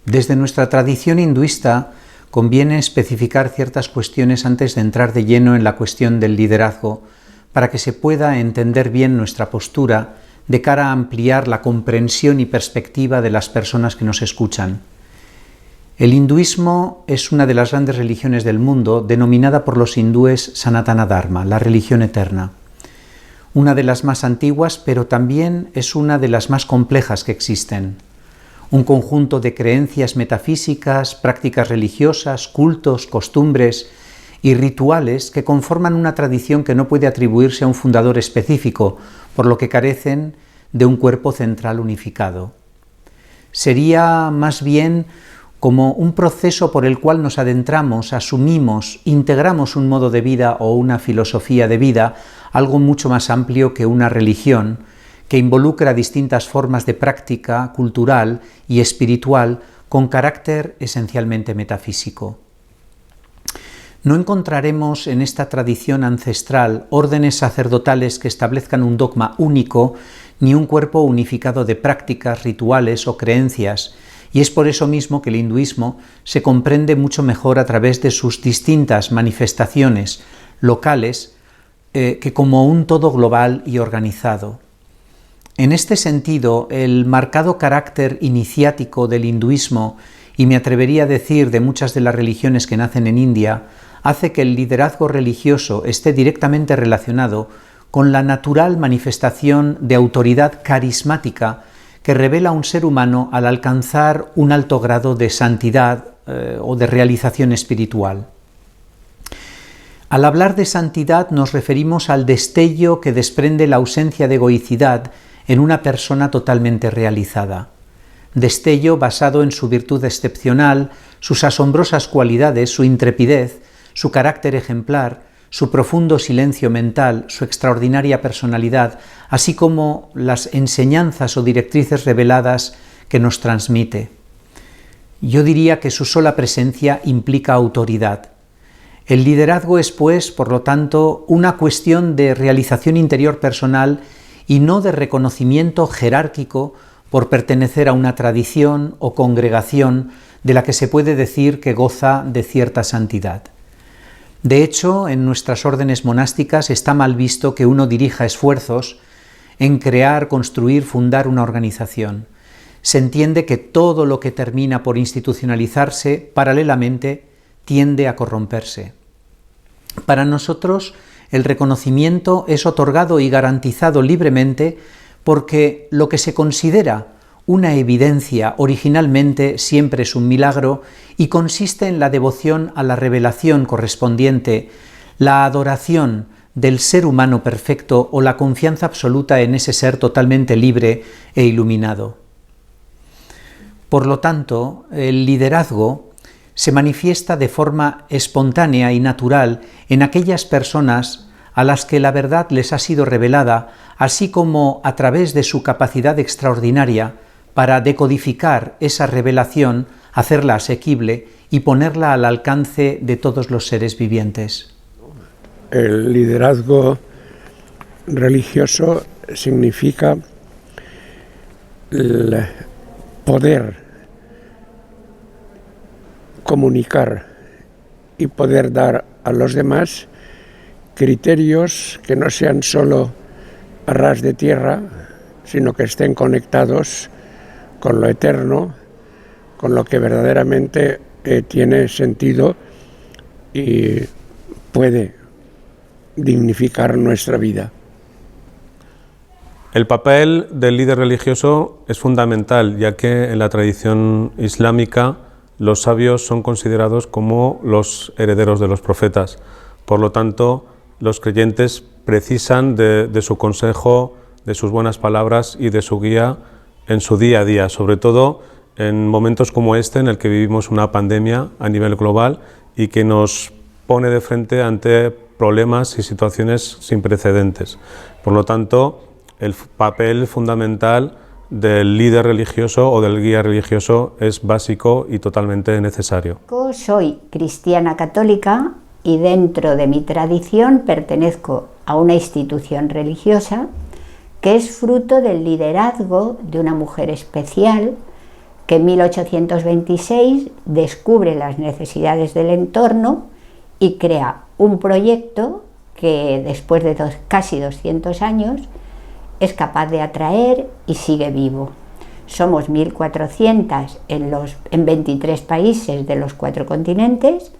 Desde nuestra tradición hinduista conviene especificar ciertas cuestiones antes de entrar de lleno en la cuestión del liderazgo, para que se pueda entender bien nuestra postura de cara a ampliar la comprensión y perspectiva de las personas que nos escuchan. El hinduismo es una de las grandes religiones del mundo, denominada por los hindúes Sanatana Dharma, la religión eterna. Una de las más antiguas, pero también es una de las más complejas que existen. Un conjunto de creencias metafísicas, prácticas religiosas, cultos, costumbres y rituales que conforman una tradición que no puede atribuirse a un fundador específico, por lo que carecen de un cuerpo central unificado. Sería más bien como un proceso por el cual nos adentramos, asumimos, integramos un modo de vida o una filosofía de vida, algo mucho más amplio que una religión, que involucra distintas formas de práctica cultural y espiritual con carácter esencialmente metafísico. No encontraremos en esta tradición ancestral órdenes sacerdotales que establezcan un dogma único ni un cuerpo unificado de prácticas, rituales o creencias, y es por eso mismo que el hinduismo se comprende mucho mejor a través de sus distintas manifestaciones locales que como un todo global y organizado. En este sentido, el marcado carácter iniciático del hinduismo, y me atrevería a decir de muchas de las religiones que nacen en India, hace que el liderazgo religioso esté directamente relacionado con la natural manifestación de autoridad carismática que revela un ser humano al alcanzar un alto grado de santidad o de realización espiritual. Al hablar de santidad nos referimos al destello que desprende la ausencia de egoicidad en una persona totalmente realizada. Destello basado en su virtud excepcional, sus asombrosas cualidades, su intrepidez, su carácter ejemplar, su profundo silencio mental, su extraordinaria personalidad, así como las enseñanzas o directrices reveladas que nos transmite. Yo diría que su sola presencia implica autoridad. El liderazgo es, pues, por lo tanto, una cuestión de realización interior personal y no de reconocimiento jerárquico por pertenecer a una tradición o congregación de la que se puede decir que goza de cierta santidad. De hecho, en nuestras órdenes monásticas está mal visto que uno dirija esfuerzos en crear, construir, fundar una organización. Se entiende que todo lo que termina por institucionalizarse, paralelamente, tiende a corromperse. Para nosotros, el reconocimiento es otorgado y garantizado libremente porque lo que se considera una evidencia originalmente siempre es un milagro y consiste en la devoción a la revelación correspondiente, la adoración del ser humano perfecto o la confianza absoluta en ese ser totalmente libre e iluminado. Por lo tanto, el liderazgo se manifiesta de forma espontánea y natural en aquellas personas a las que la verdad les ha sido revelada, así como a través de su capacidad extraordinaria para decodificar esa revelación, hacerla asequible y ponerla al alcance de todos los seres vivientes. El liderazgo religioso significa el poder comunicar y poder dar a los demás criterios que no sean solo a ras de tierra, sino que estén conectados con lo eterno, con lo que verdaderamente tiene sentido y puede dignificar nuestra vida. El papel del líder religioso es fundamental, ya que en la tradición islámica los sabios son considerados como los herederos de los profetas. Por lo tanto, los creyentes precisan de su consejo, de sus buenas palabras y de su guía en su día a día, sobre todo en momentos como este en el que vivimos una pandemia a nivel global y que nos pone de frente ante problemas y situaciones sin precedentes. Por lo tanto, el papel fundamental del líder religioso o del guía religioso es básico y totalmente necesario. Soy cristiana católica y dentro de mi tradición pertenezco a una institución religiosa que es fruto del liderazgo de una mujer especial que en 1826 descubre las necesidades del entorno y crea un proyecto que después de casi 200 años es capaz de atraer y sigue vivo. Somos 1.400 en 23 países de los 4 continentes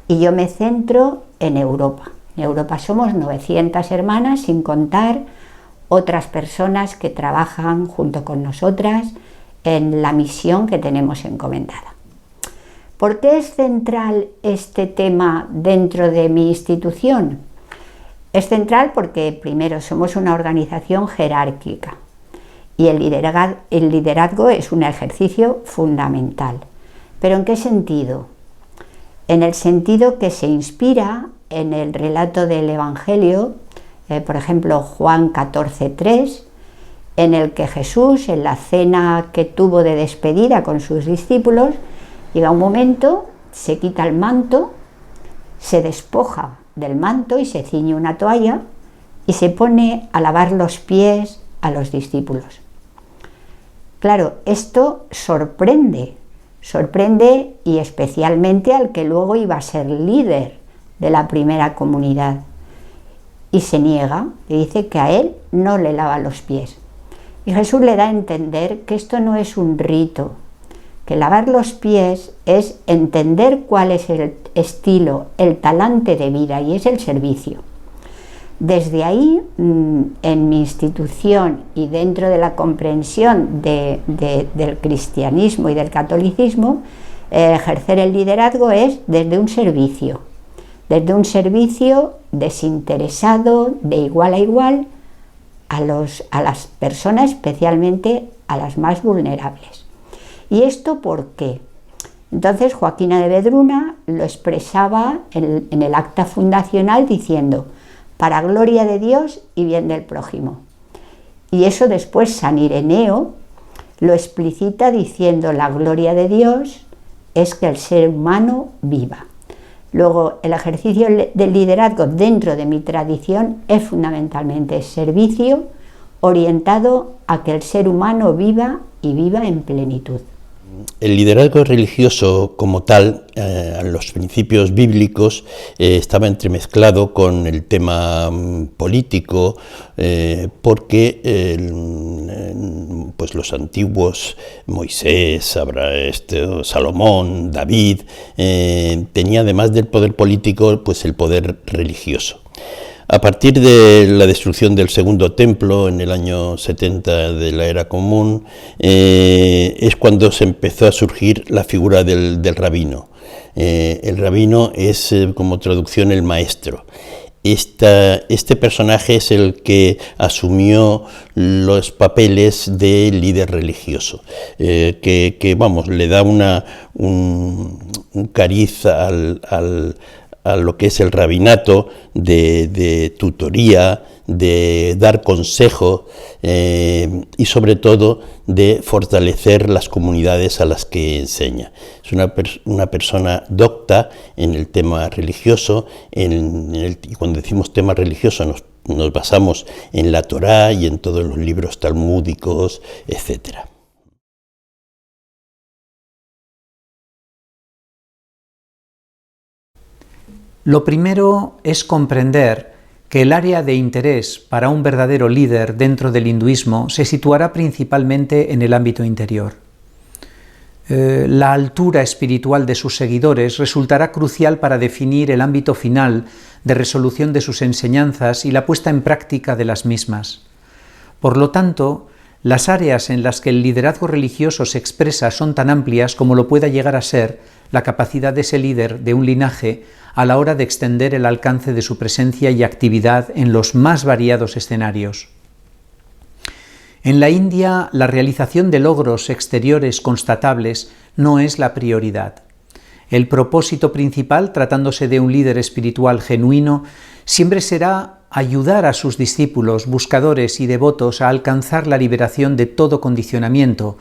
y yo me centro en Europa. En Europa somos 900 hermanas, sin contar otras personas que trabajan junto con nosotras en la misión que tenemos encomendada. ¿Por qué es central este tema dentro de mi institución? Es central porque, primero, somos una organización jerárquica y el liderazgo es un ejercicio fundamental. ¿Pero en qué sentido? En el sentido que se inspira en el relato del Evangelio, por ejemplo, Juan 14:3, en el que Jesús, en la cena que tuvo de despedida con sus discípulos, llega un momento, se quita el manto, se despoja del manto y se ciñe una toalla y se pone a lavar los pies a los discípulos. Claro, esto sorprende y especialmente al que luego iba a ser líder de la primera comunidad. Y se niega, y dice que a él no le lava los pies. Y Jesús le da a entender que esto no es un rito, que lavar los pies es entender cuál es el estilo, el talante de vida, y es el servicio. Desde ahí, en mi institución y dentro de la comprensión del cristianismo y del catolicismo, ejercer el liderazgo es desde un servicio desinteresado, de igual a igual, a las personas, especialmente a las más vulnerables. ¿Y esto por qué? Entonces Joaquina de Vedruna lo expresaba en el acta fundacional diciendo: para gloria de Dios y bien del prójimo. Y eso después San Ireneo lo explicita diciendo: la gloria de Dios es que el ser humano viva. Luego, el ejercicio del liderazgo dentro de mi tradición es fundamentalmente servicio orientado a que el ser humano viva y viva en plenitud. El liderazgo religioso como tal, a los principios bíblicos, estaba entremezclado con el tema político, porque pues los antiguos, Moisés, Salomón, David, tenía además del poder político, pues el poder religioso. A partir de la destrucción del Segundo Templo en el año 70 de la Era Común, es cuando se empezó a surgir la figura del rabino. El rabino es, como traducción, el maestro. Este personaje es el que asumió los papeles de líder religioso, que le da un cariz a lo que es el rabinato, de tutoría, de dar consejo y sobre todo de fortalecer las comunidades a las que enseña. Es una persona docta en el tema religioso, y cuando decimos tema religioso nos basamos en la Torá y en todos los libros talmúdicos, etcétera. Lo primero es comprender que el área de interés para un verdadero líder dentro del hinduismo se situará principalmente en el ámbito interior. La altura espiritual de sus seguidores resultará crucial para definir el ámbito final de resolución de sus enseñanzas y la puesta en práctica de las mismas. Por lo tanto, las áreas en las que el liderazgo religioso se expresa son tan amplias como lo pueda llegar a ser la capacidad de ese líder de un linaje a la hora de extender el alcance de su presencia y actividad en los más variados escenarios. En la India, la realización de logros exteriores constatables no es la prioridad. El propósito principal, tratándose de un líder espiritual genuino, siempre será ayudar a sus discípulos, buscadores y devotos a alcanzar la liberación de todo condicionamiento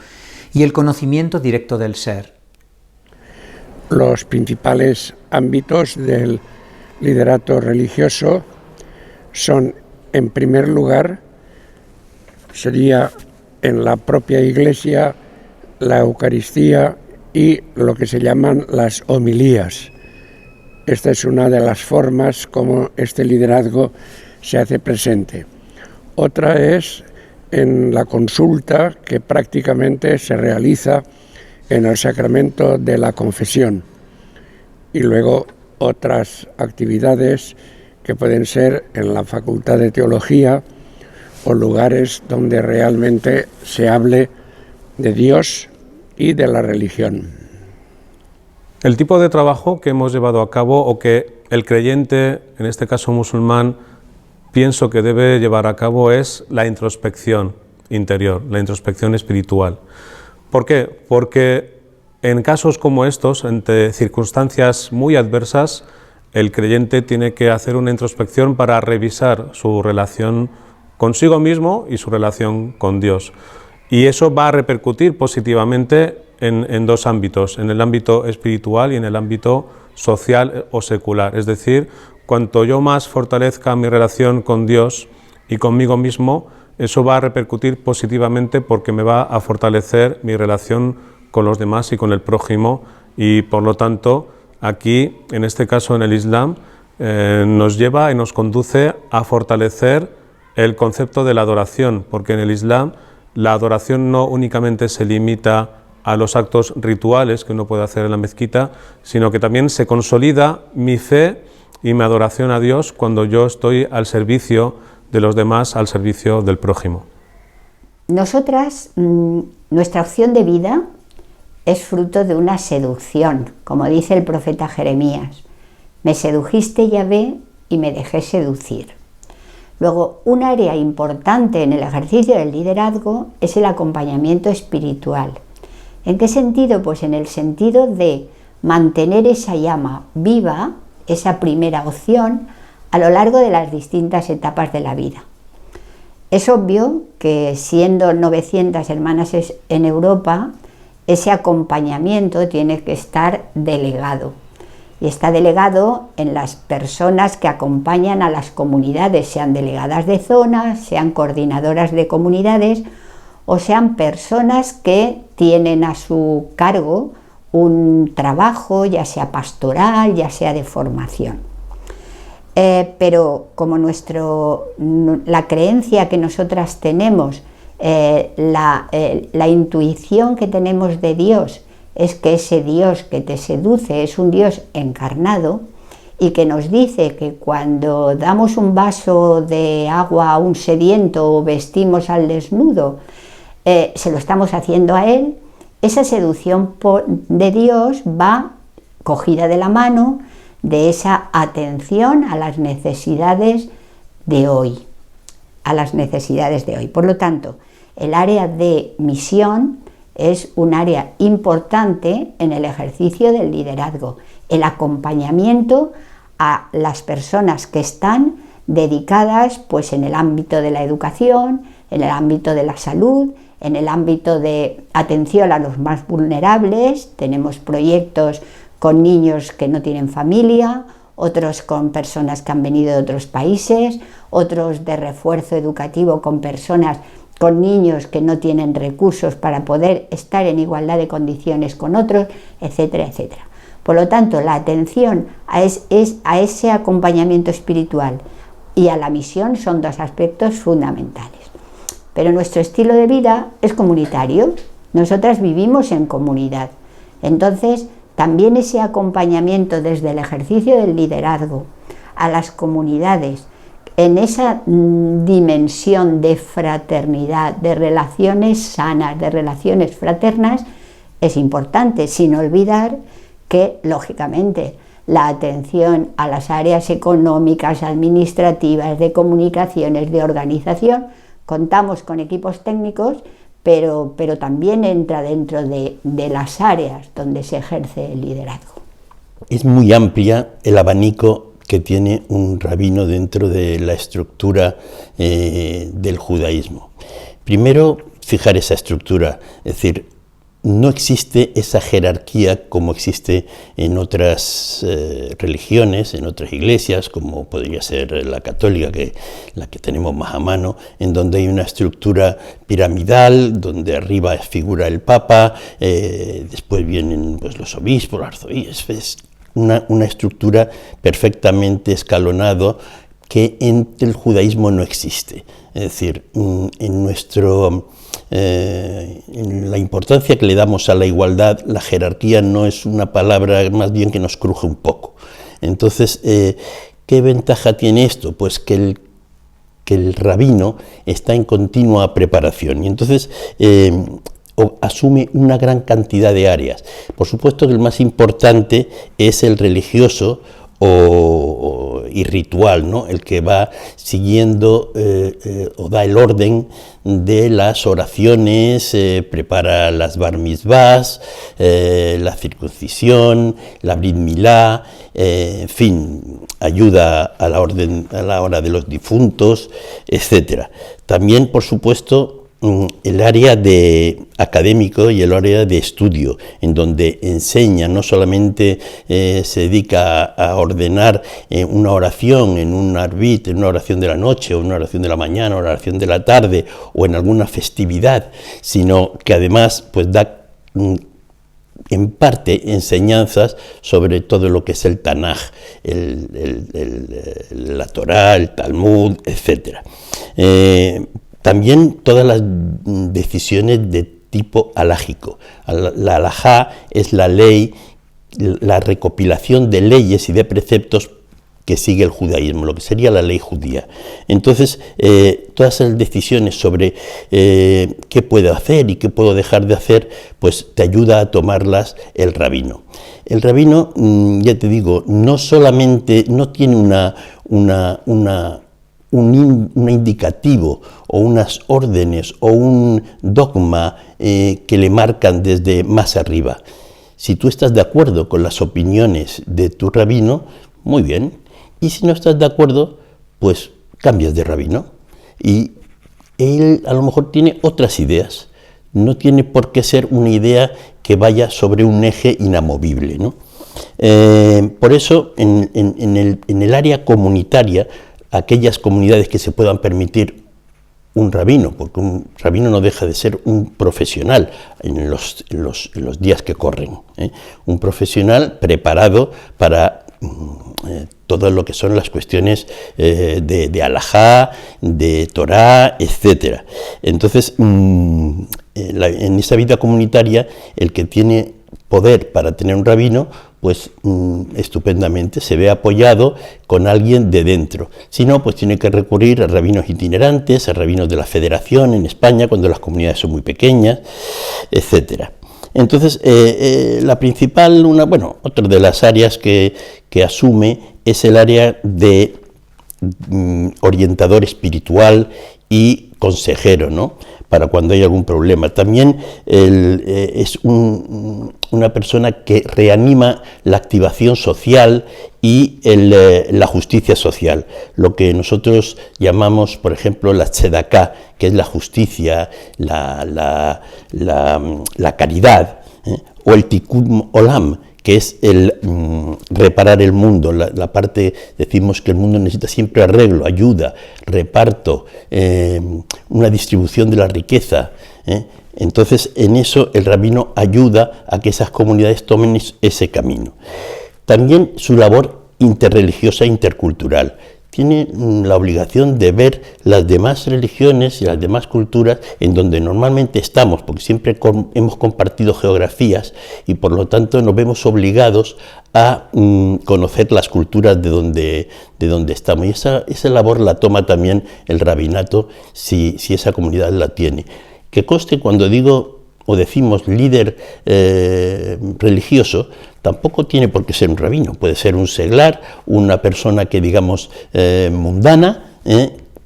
y el conocimiento directo del ser. Los principales ámbitos del liderato religioso son, en primer lugar, sería en la propia Iglesia la Eucaristía y lo que se llaman las homilías. Esta es una de las formas como este liderazgo se hace presente. Otra es en la consulta, que prácticamente se realiza en el sacramento de la confesión. Y luego otras actividades que pueden ser en la Facultad de Teología o lugares donde realmente se hable de Dios y de la religión. El tipo de trabajo que hemos llevado a cabo o que el creyente, en este caso musulmán, pienso que debe llevar a cabo es la introspección interior, la introspección espiritual. ¿Por qué? Porque en casos como estos, ante circunstancias muy adversas, el creyente tiene que hacer una introspección para revisar su relación consigo mismo y su relación con Dios. Y eso va a repercutir positivamente en dos ámbitos, en el ámbito espiritual y en el ámbito social o secular. Es decir, cuanto yo más fortalezca mi relación con Dios y conmigo mismo, eso va a repercutir positivamente porque me va a fortalecer mi relación con los demás y con el prójimo, y por lo tanto aquí, en este caso en el Islam, nos lleva y nos conduce a fortalecer el concepto de la adoración, porque en el Islam la adoración no únicamente se limita a los actos rituales que uno puede hacer en la mezquita, sino que también se consolida mi fe y mi adoración a Dios cuando yo estoy al servicio de los demás, al servicio del prójimo. Nosotras, nuestra opción de vida es fruto de una seducción, como dice el profeta Jeremías. Me sedujiste, Yahvé, y me dejé seducir. Luego, un área importante en el ejercicio del liderazgo es el acompañamiento espiritual. ¿En qué sentido? Pues en el sentido de mantener esa llama viva, esa primera opción, a lo largo de las distintas etapas de la vida. Es obvio que siendo 900 hermanas en Europa, ese acompañamiento tiene que estar delegado. Y está delegado en las personas que acompañan a las comunidades, sean delegadas de zona, sean coordinadoras de comunidades o sean personas que tienen a su cargo un trabajo, ya sea pastoral, ya sea de formación. Pero como la creencia que nosotras tenemos, la intuición que tenemos de Dios es que ese Dios que te seduce es un Dios encarnado y que nos dice que cuando damos un vaso de agua a un sediento o vestimos al desnudo, se lo estamos haciendo a Él. Esa seducción de Dios va cogida de la mano de esa atención a las necesidades de hoy, Por lo tanto, el área de misión es un área importante en el ejercicio del liderazgo, el acompañamiento a las personas que están dedicadas pues, en el ámbito de la educación, en el ámbito de la salud, en el ámbito de atención a los más vulnerables. Tenemos proyectos con niños que no tienen familia, otros con personas que han venido de otros países, otros de refuerzo educativo con niños que no tienen recursos para poder estar en igualdad de condiciones con otros, etcétera, etcétera. Por lo tanto, la atención a ese acompañamiento espiritual y a la misión son dos aspectos fundamentales. Pero nuestro estilo de vida es comunitario, nosotras vivimos en comunidad. Entonces, también ese acompañamiento desde el ejercicio del liderazgo a las comunidades, en esa dimensión de fraternidad, de relaciones sanas, de relaciones fraternas, es importante, sin olvidar que, lógicamente, la atención a las áreas económicas, administrativas, de comunicaciones, de organización, contamos con equipos técnicos, pero también entra dentro de las áreas donde se ejerce el liderazgo. Es muy amplia el abanico que tiene un rabino dentro de la estructura del judaísmo. Primero, fijar esa estructura, es decir, no existe esa jerarquía como existe en otras religiones, en otras iglesias, como podría ser la católica, la que tenemos más a mano, en donde hay una estructura piramidal, donde arriba figura el Papa, después vienen pues, los obispos, los arzobispos, es una estructura perfectamente escalonada que en el judaísmo no existe. Es decir, en la importancia que le damos a la igualdad, la jerarquía no es una palabra más bien que nos cruje un poco. Entonces, ¿qué ventaja tiene esto? Pues que el rabino está en continua preparación y entonces asume una gran cantidad de áreas. Por supuesto que el más importante es el religioso y ritual, ¿no? El que va siguiendo o da el orden de las oraciones, prepara las bar mitzvahs, la circuncisión, la brit milá, en fin, ayuda a la hora de los difuntos, etc. También, por supuesto, el área de académico y el área de estudio, en donde enseña, no solamente se dedica a ordenar una oración en un arbit, en una oración de la noche, o una oración de la mañana, o una oración de la tarde, o en alguna festividad, sino que además pues da en parte enseñanzas sobre todo lo que es el Tanaj, la Torá, el Talmud, etc. También todas las decisiones de tipo halágico. La halajá es la ley, la recopilación de leyes y de preceptos que sigue el judaísmo, lo que sería la ley judía. Entonces, todas esas decisiones sobre qué puedo hacer y qué puedo dejar de hacer, pues te ayuda a tomarlas el rabino. El rabino, ya te digo, no solamente, no tiene un indicativo o unas órdenes o un dogma que le marcan desde más arriba. Si tú estás de acuerdo con las opiniones de tu rabino, muy bien, y si no estás de acuerdo, pues cambias de rabino. Y él a lo mejor tiene otras ideas, no tiene por qué ser una idea que vaya sobre un eje inamovible, ¿no? Por eso en el área comunitaria, aquellas comunidades que se puedan permitir un rabino, porque un rabino no deja de ser un profesional en los días que corren, un profesional preparado para todo lo que son las cuestiones de halajá, de Torá, etc. Entonces, en esa vida comunitaria, el que tiene poder para tener un rabino, pues estupendamente se ve apoyado con alguien de dentro. Si no, pues tiene que recurrir a rabinos itinerantes, a rabinos de la federación en España, cuando las comunidades son muy pequeñas, etc. Entonces, la principal, otra de las áreas que asume es el área de orientador espiritual y consejero, ¿no? Para cuando hay algún problema. También es una persona que reanima la activación social y la justicia social, lo que nosotros llamamos, por ejemplo, la tzedaká, que es la justicia, la caridad, o el tikkun olam, que es el reparar el mundo, la parte, decimos que el mundo necesita siempre arreglo, ayuda, reparto, una distribución de la riqueza. Entonces, en eso el rabino ayuda a que esas comunidades tomen ese camino. También su labor interreligiosa e intercultural. Tiene la obligación de ver las demás religiones y las demás culturas en donde normalmente estamos, porque siempre hemos compartido geografías y por lo tanto nos vemos obligados a conocer las culturas de donde estamos. Y esa labor la toma también el rabinato si esa comunidad la tiene. Que conste, cuando digo o decimos líder religioso, tampoco tiene por qué ser un rabino, puede ser un seglar, una persona que digamos mundana,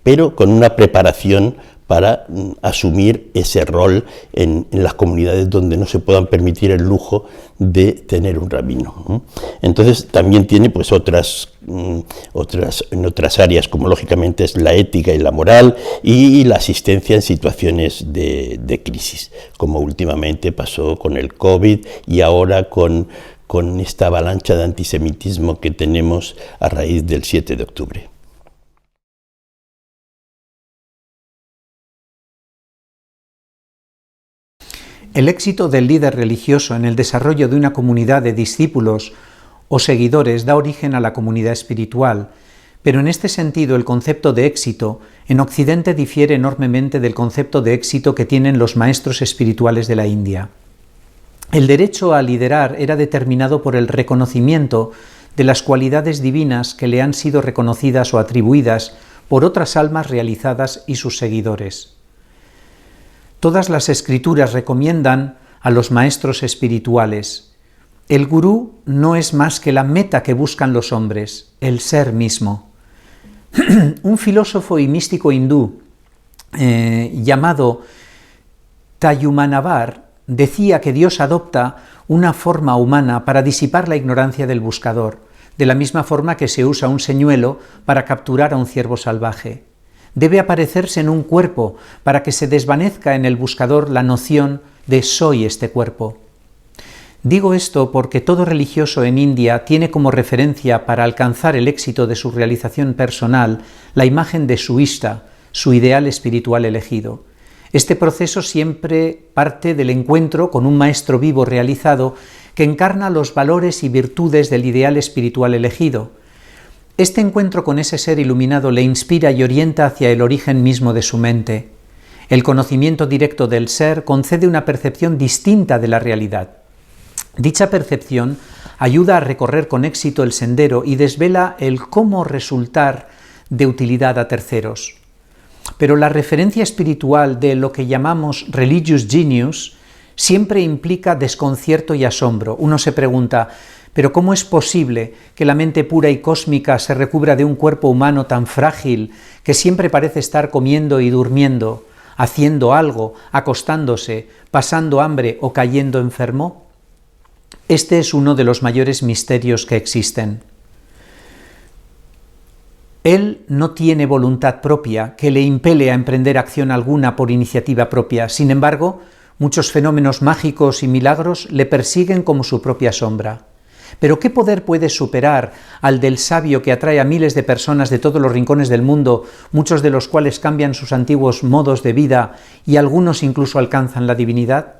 pero con una preparación para asumir ese rol en las comunidades donde no se puedan permitir el lujo de tener un rabino. Entonces también tiene pues en otras áreas, como lógicamente es la ética y la moral y la asistencia en situaciones de crisis, como últimamente pasó con el COVID y ahora con esta avalancha de antisemitismo que tenemos a raíz del 7 de octubre. El éxito del líder religioso en el desarrollo de una comunidad de discípulos o seguidores da origen a la comunidad espiritual, pero en este sentido el concepto de éxito en Occidente difiere enormemente del concepto de éxito que tienen los maestros espirituales de la India. El derecho a liderar era determinado por el reconocimiento de las cualidades divinas que le han sido reconocidas o atribuidas por otras almas realizadas y sus seguidores. Todas las escrituras recomiendan a los maestros espirituales. El gurú no es más que la meta que buscan los hombres, el ser mismo. Un filósofo y místico hindú llamado Tayumanavar decía que Dios adopta una forma humana para disipar la ignorancia del buscador, de la misma forma que se usa un señuelo para capturar a un ciervo salvaje. Debe aparecerse en un cuerpo para que se desvanezca en el buscador la noción de soy este cuerpo. Digo esto porque todo religioso en India tiene como referencia para alcanzar el éxito de su realización personal la imagen de su Ishta, su ideal espiritual elegido. Este proceso siempre parte del encuentro con un maestro vivo realizado que encarna los valores y virtudes del ideal espiritual elegido. Este encuentro con ese ser iluminado le inspira y orienta hacia el origen mismo de su mente. El conocimiento directo del ser concede una percepción distinta de la realidad. Dicha percepción ayuda a recorrer con éxito el sendero y desvela el cómo resultar de utilidad a terceros. Pero la referencia espiritual de lo que llamamos religious genius siempre implica desconcierto y asombro. Uno se pregunta, ¿pero cómo es posible que la mente pura y cósmica se recubra de un cuerpo humano tan frágil que siempre parece estar comiendo y durmiendo, haciendo algo, acostándose, pasando hambre o cayendo enfermo? Este es uno de los mayores misterios que existen. Él no tiene voluntad propia que le impele a emprender acción alguna por iniciativa propia. Sin embargo, muchos fenómenos mágicos y milagros le persiguen como su propia sombra. Pero ¿qué poder puede superar al del sabio que atrae a miles de personas de todos los rincones del mundo, muchos de los cuales cambian sus antiguos modos de vida y algunos incluso alcanzan la divinidad?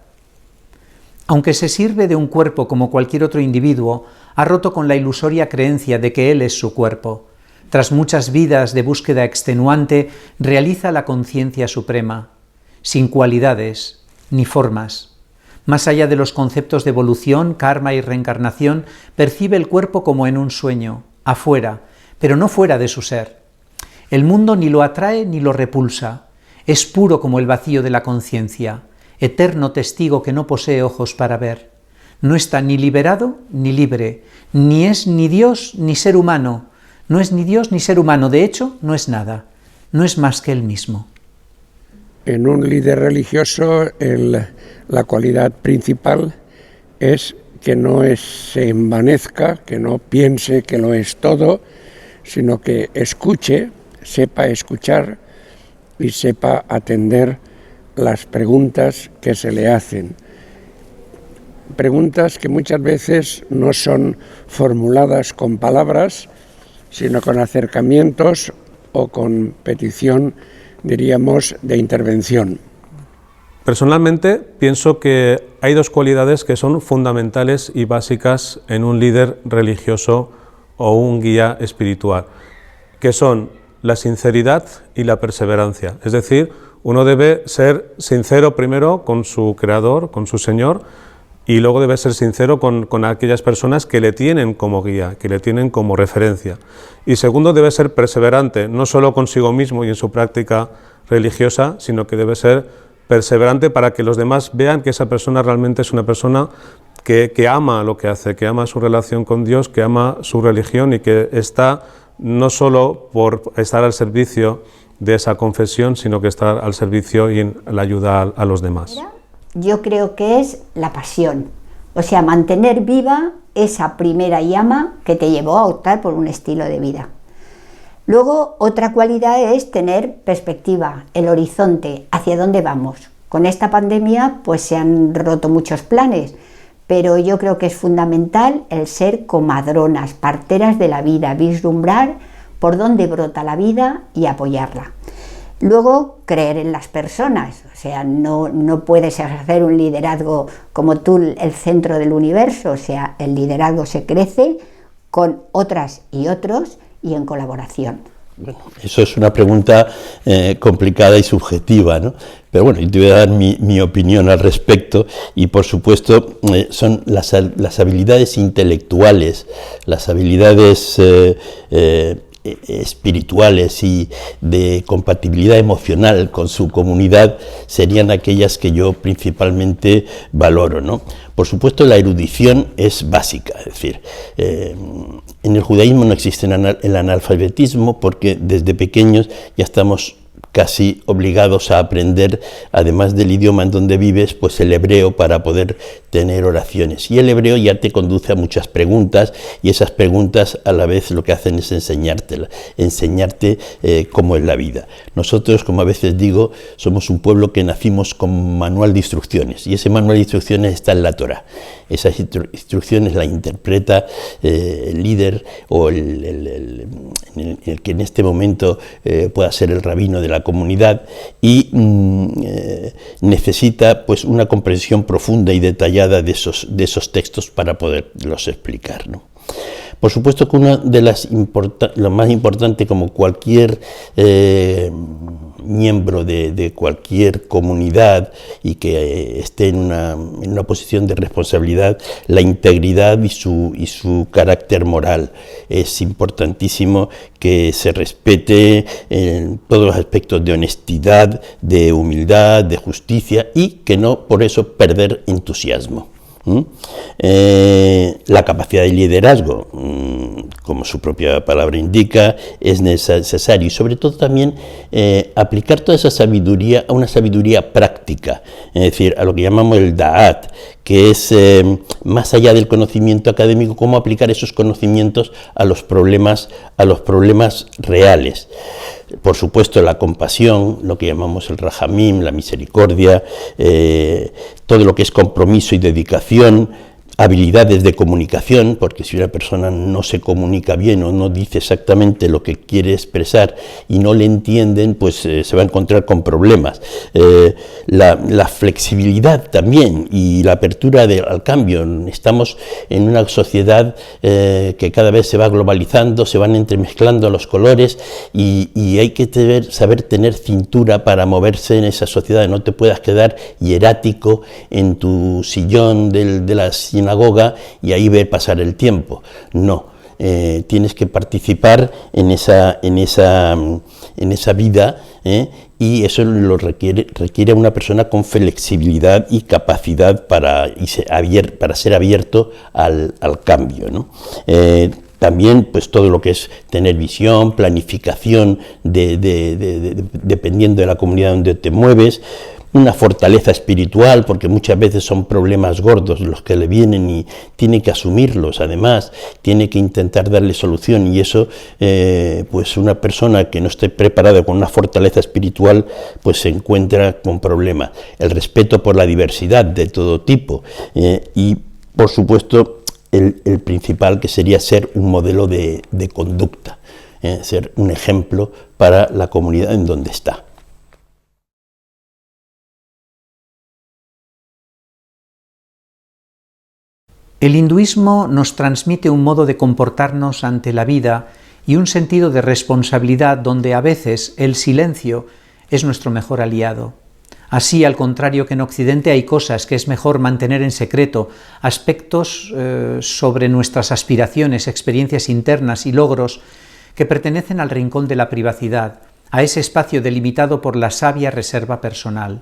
Aunque se sirve de un cuerpo como cualquier otro individuo, ha roto con la ilusoria creencia de que él es su cuerpo. Tras muchas vidas de búsqueda extenuante, realiza la conciencia suprema, sin cualidades ni formas. Más allá de los conceptos de evolución, karma y reencarnación, percibe el cuerpo como en un sueño, afuera, pero no fuera de su ser. El mundo ni lo atrae ni lo repulsa. Es puro como el vacío de la conciencia, eterno testigo que no posee ojos para ver. No está ni liberado ni libre, ni es ni Dios ni ser humano. No es ni Dios ni ser humano, de hecho, no es nada. No es más que él mismo. En un líder religioso, la cualidad principal es que no se envanezca, que no piense que lo es todo, sino que escuche, sepa escuchar y sepa atender las preguntas que se le hacen. Preguntas que muchas veces no son formuladas con palabras, sino con acercamientos o con petición, diríamos, de intervención. Personalmente pienso que hay dos cualidades que son fundamentales y básicas en un líder religioso o un guía espiritual, que son la sinceridad y la perseverancia. Es decir, uno debe ser sincero primero con su Creador, con su Señor, y luego debe ser sincero con aquellas personas que le tienen como guía, que le tienen como referencia. Y segundo, debe ser perseverante, no solo consigo mismo y en su práctica religiosa, sino que debe ser perseverante para que los demás vean que esa persona realmente es una persona que ama lo que hace, que ama su relación con Dios, que ama su religión y que está no solo por estar al servicio de esa confesión, sino que estar al servicio y en la ayuda a los demás. Yo creo que es la pasión, o sea, mantener viva esa primera llama que te llevó a optar por un estilo de vida. Luego, otra cualidad es tener perspectiva, el horizonte, hacia dónde vamos. Con esta pandemia pues se han roto muchos planes, pero yo creo que es fundamental el ser comadronas, parteras de la vida, vislumbrar por dónde brota la vida y apoyarla. Luego, creer en las personas, o sea, no puedes hacer un liderazgo como tú, el centro del universo, o sea, el liderazgo se crece con otras y otros y en colaboración. Bueno, eso es una pregunta complicada y subjetiva, ¿no? Pero bueno, yo te voy a dar mi opinión al respecto y por supuesto son las habilidades intelectuales, las habilidades espirituales y de compatibilidad emocional con su comunidad serían aquellas que yo principalmente valoro, ¿no? Por supuesto, la erudición es básica, es decir, en el judaísmo no existe el analfabetismo porque desde pequeños ya estamos casi obligados a aprender, además del idioma en donde vives, pues el hebreo para poder tener oraciones. Y el hebreo ya te conduce a muchas preguntas y esas preguntas a la vez lo que hacen es enseñarte cómo es la vida. Nosotros, como a veces digo, somos un pueblo que nacimos con manual de instrucciones y ese manual de instrucciones está en la Torá. Esas instrucciones la interpreta el líder o el que en este momento pueda ser el rabino de la comunidad y necesita pues una comprensión profunda y detallada de esos textos para poderlos explicar, ¿no? Por supuesto que una de lo más importante, como cualquier miembro de cualquier comunidad y que esté en una posición de responsabilidad, la integridad y su carácter moral. Es importantísimo que se respete en todos los aspectos de honestidad, de humildad, de justicia y que no por eso perder entusiasmo. La capacidad de liderazgo, como su propia palabra indica, es necesario y sobre todo también aplicar toda esa sabiduría a una sabiduría práctica, es decir, a lo que llamamos el da'at, que es más allá del conocimiento académico, cómo aplicar esos conocimientos a los problemas reales. Por supuesto, la compasión, lo que llamamos el rahamim, la misericordia, todo lo que es compromiso y dedicación, habilidades de comunicación, porque si una persona no se comunica bien o no dice exactamente lo que quiere expresar y no le entienden, pues se va a encontrar con problemas. La flexibilidad también y la apertura al cambio. Estamos en una sociedad que cada vez se va globalizando, se van entremezclando los colores y hay que saber tener cintura para moverse en esa sociedad. No te puedas quedar hierático en tu sillón de la sinagoga y ahí ver pasar el tiempo. No, tienes que participar en esa vida, y eso lo requiere una persona con flexibilidad y capacidad para ser abierto al cambio, ¿no? También pues todo lo que es tener visión, planificación dependiendo de la comunidad donde te mueves, una fortaleza espiritual, porque muchas veces son problemas gordos los que le vienen y tiene que asumirlos, además, tiene que intentar darle solución y eso, pues una persona que no esté preparada con una fortaleza espiritual, pues se encuentra con problemas. El respeto por la diversidad de todo tipo y, por supuesto, el principal que sería ser un modelo de conducta, ser un ejemplo para la comunidad en donde está. El hinduismo nos transmite un modo de comportarnos ante la vida y un sentido de responsabilidad donde a veces el silencio es nuestro mejor aliado. Así, al contrario que en Occidente hay cosas que es mejor mantener en secreto, aspectos sobre nuestras aspiraciones, experiencias internas y logros que pertenecen al rincón de la privacidad, a ese espacio delimitado por la sabia reserva personal.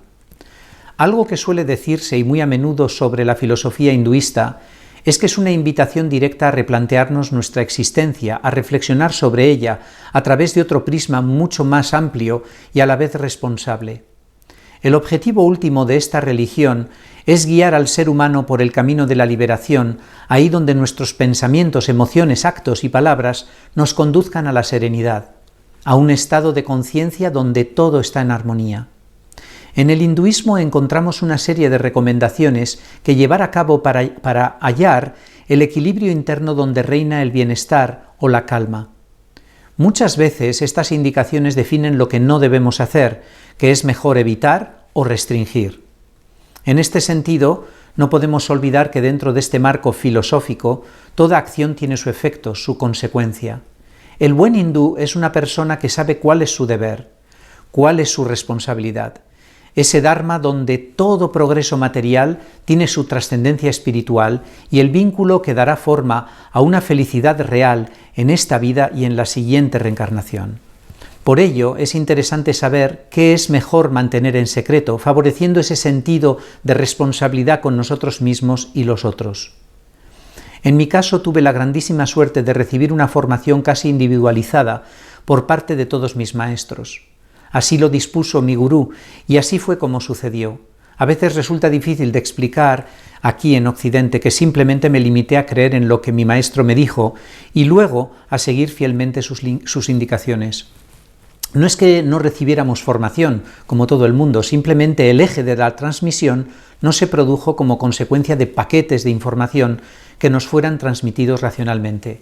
Algo que suele decirse y muy a menudo sobre la filosofía hinduista es que es una invitación directa a replantearnos nuestra existencia, a reflexionar sobre ella a través de otro prisma mucho más amplio y a la vez responsable. El objetivo último de esta religión es guiar al ser humano por el camino de la liberación, ahí donde nuestros pensamientos, emociones, actos y palabras nos conduzcan a la serenidad, a un estado de conciencia donde todo está en armonía. En el hinduismo encontramos una serie de recomendaciones que llevar a cabo para hallar el equilibrio interno donde reina el bienestar o la calma. Muchas veces estas indicaciones definen lo que no debemos hacer, que es mejor evitar o restringir. En este sentido, no podemos olvidar que dentro de este marco filosófico, toda acción tiene su efecto, su consecuencia. El buen hindú es una persona que sabe cuál es su deber, cuál es su responsabilidad. Ese dharma donde todo progreso material tiene su trascendencia espiritual y el vínculo que dará forma a una felicidad real en esta vida y en la siguiente reencarnación. Por ello, es interesante saber qué es mejor mantener en secreto, favoreciendo ese sentido de responsabilidad con nosotros mismos y los otros. En mi caso, tuve la grandísima suerte de recibir una formación casi individualizada por parte de todos mis maestros. Así lo dispuso mi gurú y así fue como sucedió. A veces resulta difícil de explicar aquí en Occidente que simplemente me limité a creer en lo que mi maestro me dijo y luego a seguir fielmente sus indicaciones. No es que no recibiéramos formación, como todo el mundo, simplemente el eje de la transmisión no se produjo como consecuencia de paquetes de información que nos fueran transmitidos racionalmente.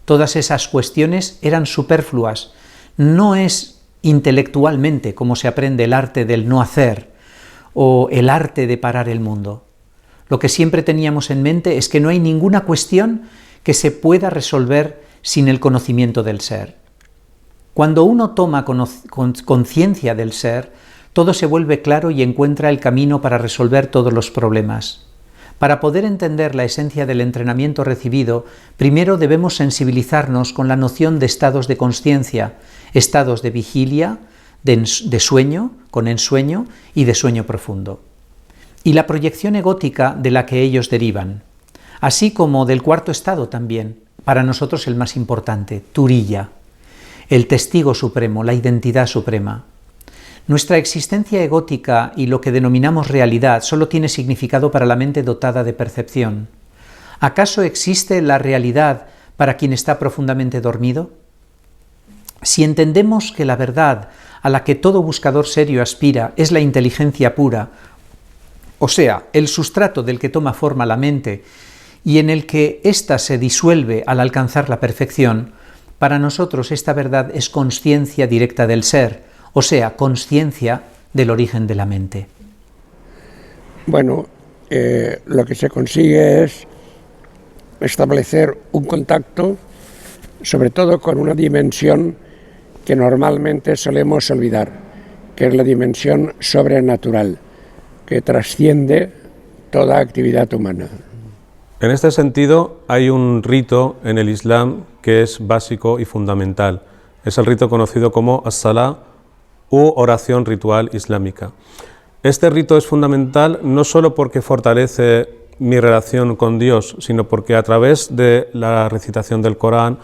Todas esas cuestiones eran superfluas. No es intelectualmente como se aprende el arte del no hacer o el arte de parar el mundo. Lo que siempre teníamos en mente es que no hay ninguna cuestión que se pueda resolver sin el conocimiento del ser. Cuando uno toma conciencia del ser, todo se vuelve claro y encuentra el camino para resolver todos los problemas. Para poder entender la esencia del entrenamiento recibido, primero debemos sensibilizarnos con la noción de estados de consciencia, estados de vigilia, de sueño, con ensueño y de sueño profundo, y la proyección egótica de la que ellos derivan, así como del cuarto estado también, para nosotros el más importante, Turiya, el testigo supremo, la identidad suprema. Nuestra existencia egótica y lo que denominamos realidad solo tiene significado para la mente dotada de percepción. ¿Acaso existe la realidad para quien está profundamente dormido? Si entendemos que la verdad a la que todo buscador serio aspira es la inteligencia pura, o sea, el sustrato del que toma forma la mente y en el que ésta se disuelve al alcanzar la perfección, para nosotros esta verdad es consciencia directa del ser, o sea, consciencia del origen de la mente. Bueno, lo que se consigue es establecer un contacto, sobre todo con una dimensión que normalmente solemos olvidar, que es la dimensión sobrenatural, que trasciende toda actividad humana. En este sentido, hay un rito en el Islam que es básico y fundamental. Es el rito conocido como as-salá u oración ritual islámica. Este rito es fundamental no solo porque fortalece mi relación con Dios, sino porque a través de la recitación del Corán,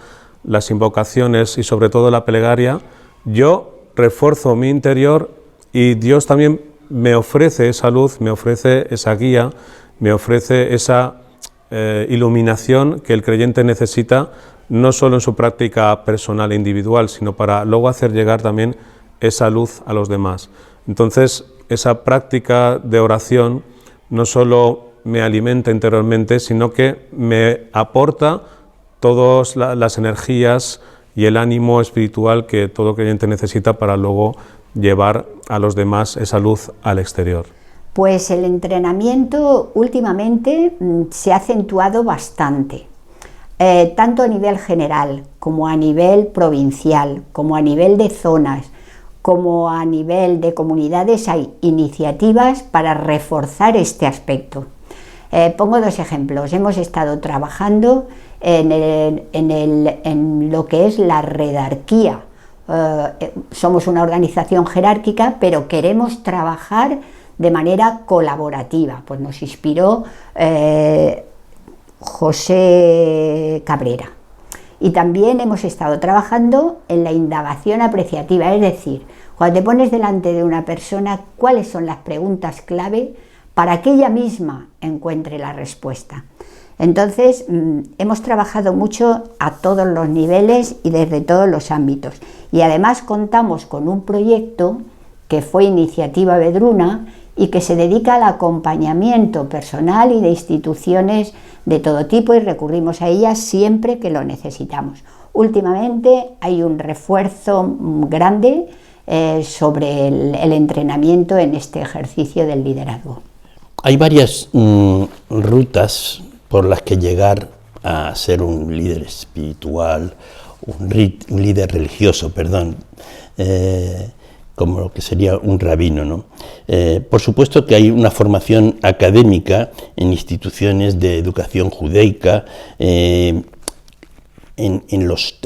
las invocaciones y sobre todo la plegaria, yo refuerzo mi interior y Dios también me ofrece esa luz, me ofrece esa guía, me ofrece esa iluminación que el creyente necesita no solo en su práctica personal e individual, sino para luego hacer llegar también esa luz a los demás. Entonces, esa práctica de oración no solo me alimenta interiormente, sino que me aporta todas las energías y el ánimo espiritual que todo creyente necesita para luego llevar a los demás esa luz al exterior. Pues el entrenamiento últimamente se ha acentuado bastante, tanto a nivel general como a nivel provincial, como a nivel de zonas, como a nivel de comunidades. Hay iniciativas para reforzar este aspecto. Pongo dos ejemplos. Hemos estado trabajando en lo que es la redarquía. Somos una organización jerárquica, pero queremos trabajar de manera colaborativa. Pues nos inspiró José Cabrera. Y también hemos estado trabajando en la indagación apreciativa, es decir, cuando te pones delante de una persona, ¿cuáles son las preguntas clave para que ella misma encuentre la respuesta? Entonces, hemos trabajado mucho a todos los niveles y desde todos los ámbitos. Y además contamos con un proyecto que fue iniciativa Vedruna y que se dedica al acompañamiento personal y de instituciones de todo tipo, y recurrimos a ellas siempre que lo necesitamos. Últimamente hay un refuerzo grande sobre el entrenamiento en este ejercicio del liderazgo. Hay varias rutas por las que llegar a ser un líder espiritual, un líder religioso, como lo que sería un rabino, ¿no? Por supuesto que hay una formación académica en instituciones de educación judaica, en los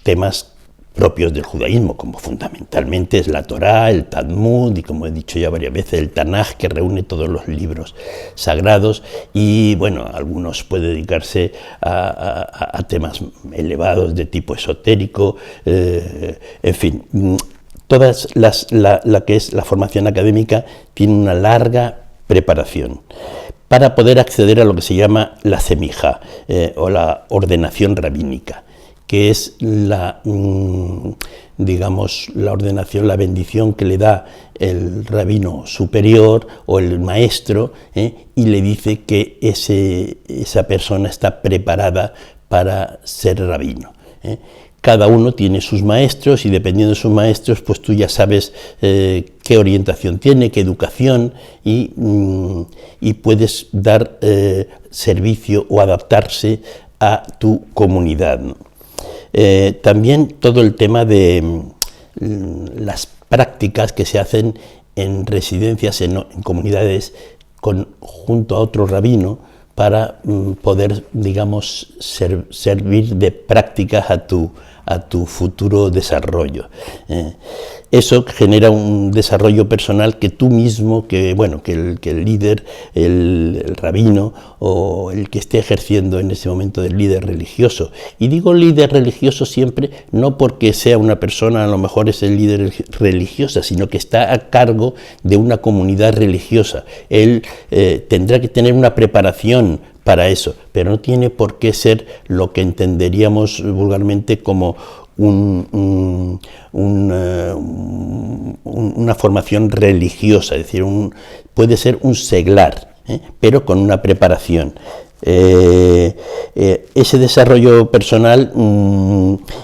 temas propios del judaísmo, como fundamentalmente es la Torá, el Talmud y, como he dicho ya varias veces, el Tanaj, que reúne todos los libros sagrados, y bueno, algunos pueden dedicarse a temas elevados de tipo esotérico, en fin. Todas la que es la formación académica tiene una larga preparación para poder acceder a lo que se llama la semijá, o la ordenación rabínica, que es la ordenación, la bendición que le da el rabino superior o el maestro, y le dice que esa persona está preparada para ser rabino. Cada uno tiene sus maestros y dependiendo de sus maestros, pues tú ya sabes qué orientación tiene, qué educación, y puedes dar servicio o adaptarse a tu comunidad, ¿no? También todo el tema de las prácticas que se hacen en residencias, en comunidades, junto a otro rabino, para poder, digamos, servir de prácticas a tu futuro desarrollo. Eso genera un desarrollo personal que tú mismo, que el líder, el rabino o el que esté ejerciendo en ese momento del líder religioso. Y digo líder religioso siempre no porque sea una persona, a lo mejor es el líder religiosa, sino que está a cargo de una comunidad religiosa. Él tendrá que tener una preparación para eso, pero no tiene por qué ser lo que entenderíamos vulgarmente como una formación religiosa, es decir, puede ser un seglar, pero con una preparación. Ese desarrollo personal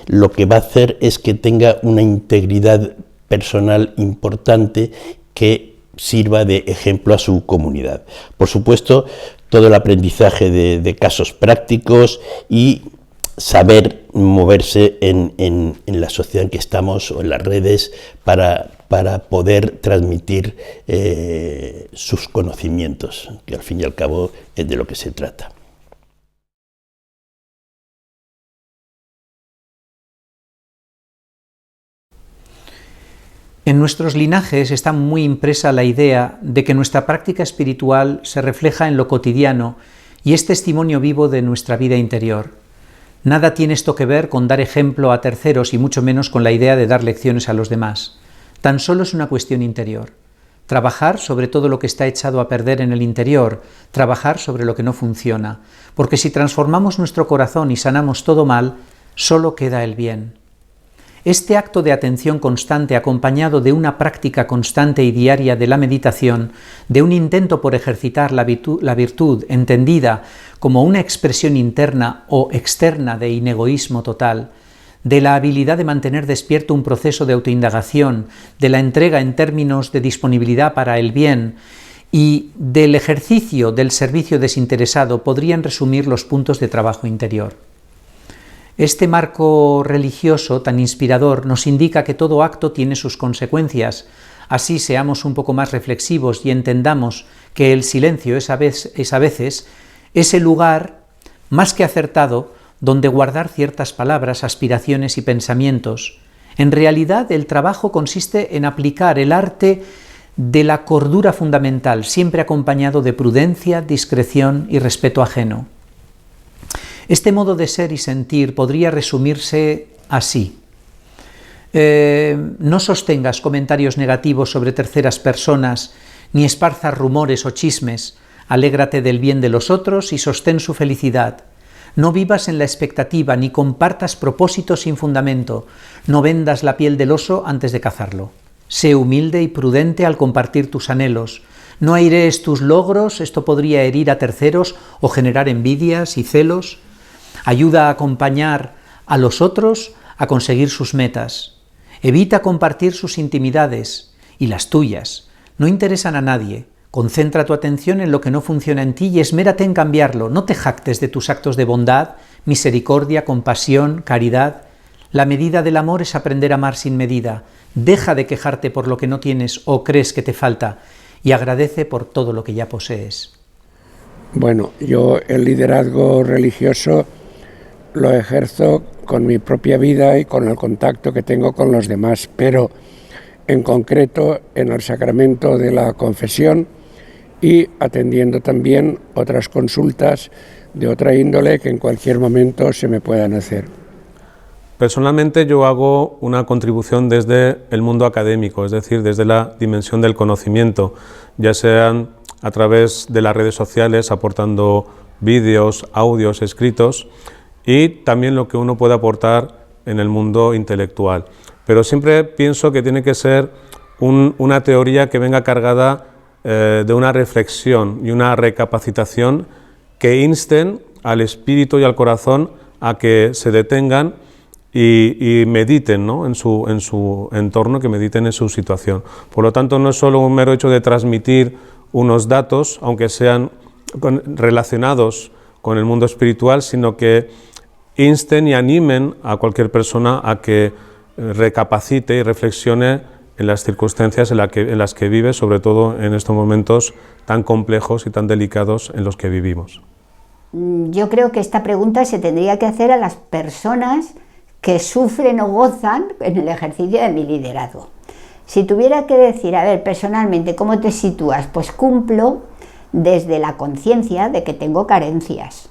lo que va a hacer es que tenga una integridad personal importante que sirva de ejemplo a su comunidad. Por supuesto, todo el aprendizaje de casos prácticos y saber moverse en la sociedad en que estamos o en las redes para poder transmitir sus conocimientos, que al fin y al cabo es de lo que se trata. En nuestros linajes está muy impresa la idea de que nuestra práctica espiritual se refleja en lo cotidiano y es testimonio vivo de nuestra vida interior. Nada tiene esto que ver con dar ejemplo a terceros y mucho menos con la idea de dar lecciones a los demás. Tan solo es una cuestión interior. Trabajar sobre todo lo que está echado a perder en el interior, trabajar sobre lo que no funciona, porque si transformamos nuestro corazón y sanamos todo mal, solo queda el bien. Este acto de atención constante, acompañado de una práctica constante y diaria de la meditación, de un intento por ejercitar la virtud entendida como una expresión interna o externa de inegoísmo total, de la habilidad de mantener despierto un proceso de autoindagación, de la entrega en términos de disponibilidad para el bien y del ejercicio del servicio desinteresado, podrían resumir los puntos de trabajo interior. Este marco religioso tan inspirador nos indica que todo acto tiene sus consecuencias. Así seamos un poco más reflexivos y entendamos que el silencio es a veces ese lugar más que acertado donde guardar ciertas palabras, aspiraciones y pensamientos. En realidad, el trabajo consiste en aplicar el arte de la cordura fundamental, siempre acompañado de prudencia, discreción y respeto ajeno. Este modo de ser y sentir podría resumirse así. No sostengas comentarios negativos sobre terceras personas, ni esparzas rumores o chismes. Alégrate del bien de los otros y sostén su felicidad. No vivas en la expectativa, ni compartas propósitos sin fundamento. No vendas la piel del oso antes de cazarlo. Sé humilde y prudente al compartir tus anhelos. No airees tus logros, esto podría herir a terceros o generar envidias y celos. Ayuda a acompañar a los otros a conseguir sus metas. Evita compartir sus intimidades y las tuyas. No interesan a nadie. Concentra tu atención en lo que no funciona en ti y esmérate en cambiarlo. No te jactes de tus actos de bondad, misericordia, compasión, caridad. La medida del amor es aprender a amar sin medida. Deja de quejarte por lo que no tienes o crees que te falta y agradece por todo lo que ya posees. Bueno, yo el liderazgo religioso lo ejerzo con mi propia vida y con el contacto que tengo con los demás, pero en concreto en el sacramento de la confesión y atendiendo también otras consultas de otra índole que en cualquier momento se me puedan hacer. Personalmente yo hago una contribución desde el mundo académico, es decir, desde la dimensión del conocimiento, ya sean a través de las redes sociales, aportando vídeos, audios, escritos, y también lo que uno puede aportar en el mundo intelectual. Pero siempre pienso que tiene que ser una teoría que venga cargada de una reflexión y una recapacitación que insten al espíritu y al corazón a que se detengan y mediten, ¿no?, en su entorno, que mediten en su situación. Por lo tanto, no es solo un mero hecho de transmitir unos datos, aunque sean relacionados con el mundo espiritual, sino que insten y animen a cualquier persona a que recapacite y reflexione en las circunstancias en las que vive, sobre todo en estos momentos tan complejos y tan delicados en los que vivimos. Yo creo que esta pregunta se tendría que hacer a las personas que sufren o gozan en el ejercicio de mi liderazgo. Si tuviera que decir, a ver, personalmente, ¿cómo te sitúas? Pues cumplo desde la conciencia de que tengo carencias.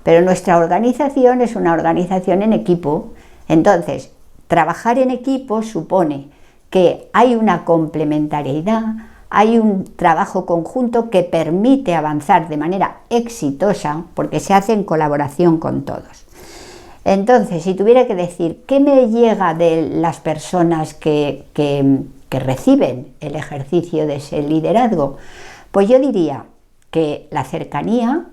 Pero nuestra organización es una organización en equipo, entonces trabajar en equipo supone que hay una complementariedad, hay un trabajo conjunto que permite avanzar de manera exitosa porque se hace en colaboración con todos. Entonces, si tuviera que decir qué me llega de las personas que reciben el ejercicio de ese liderazgo, pues yo diría que la cercanía,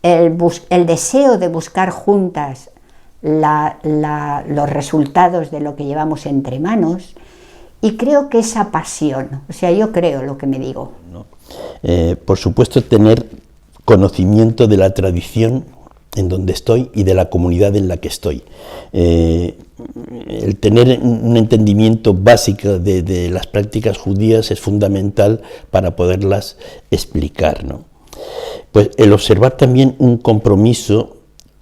el deseo de buscar juntas los resultados de lo que llevamos entre manos, y creo que esa pasión, o sea, yo creo lo que me digo. Por supuesto, tener conocimiento de la tradición en donde estoy y de la comunidad en la que estoy. El tener un entendimiento básico de las prácticas judías es fundamental para poderlas explicar, ¿no? Pues el observar también un compromiso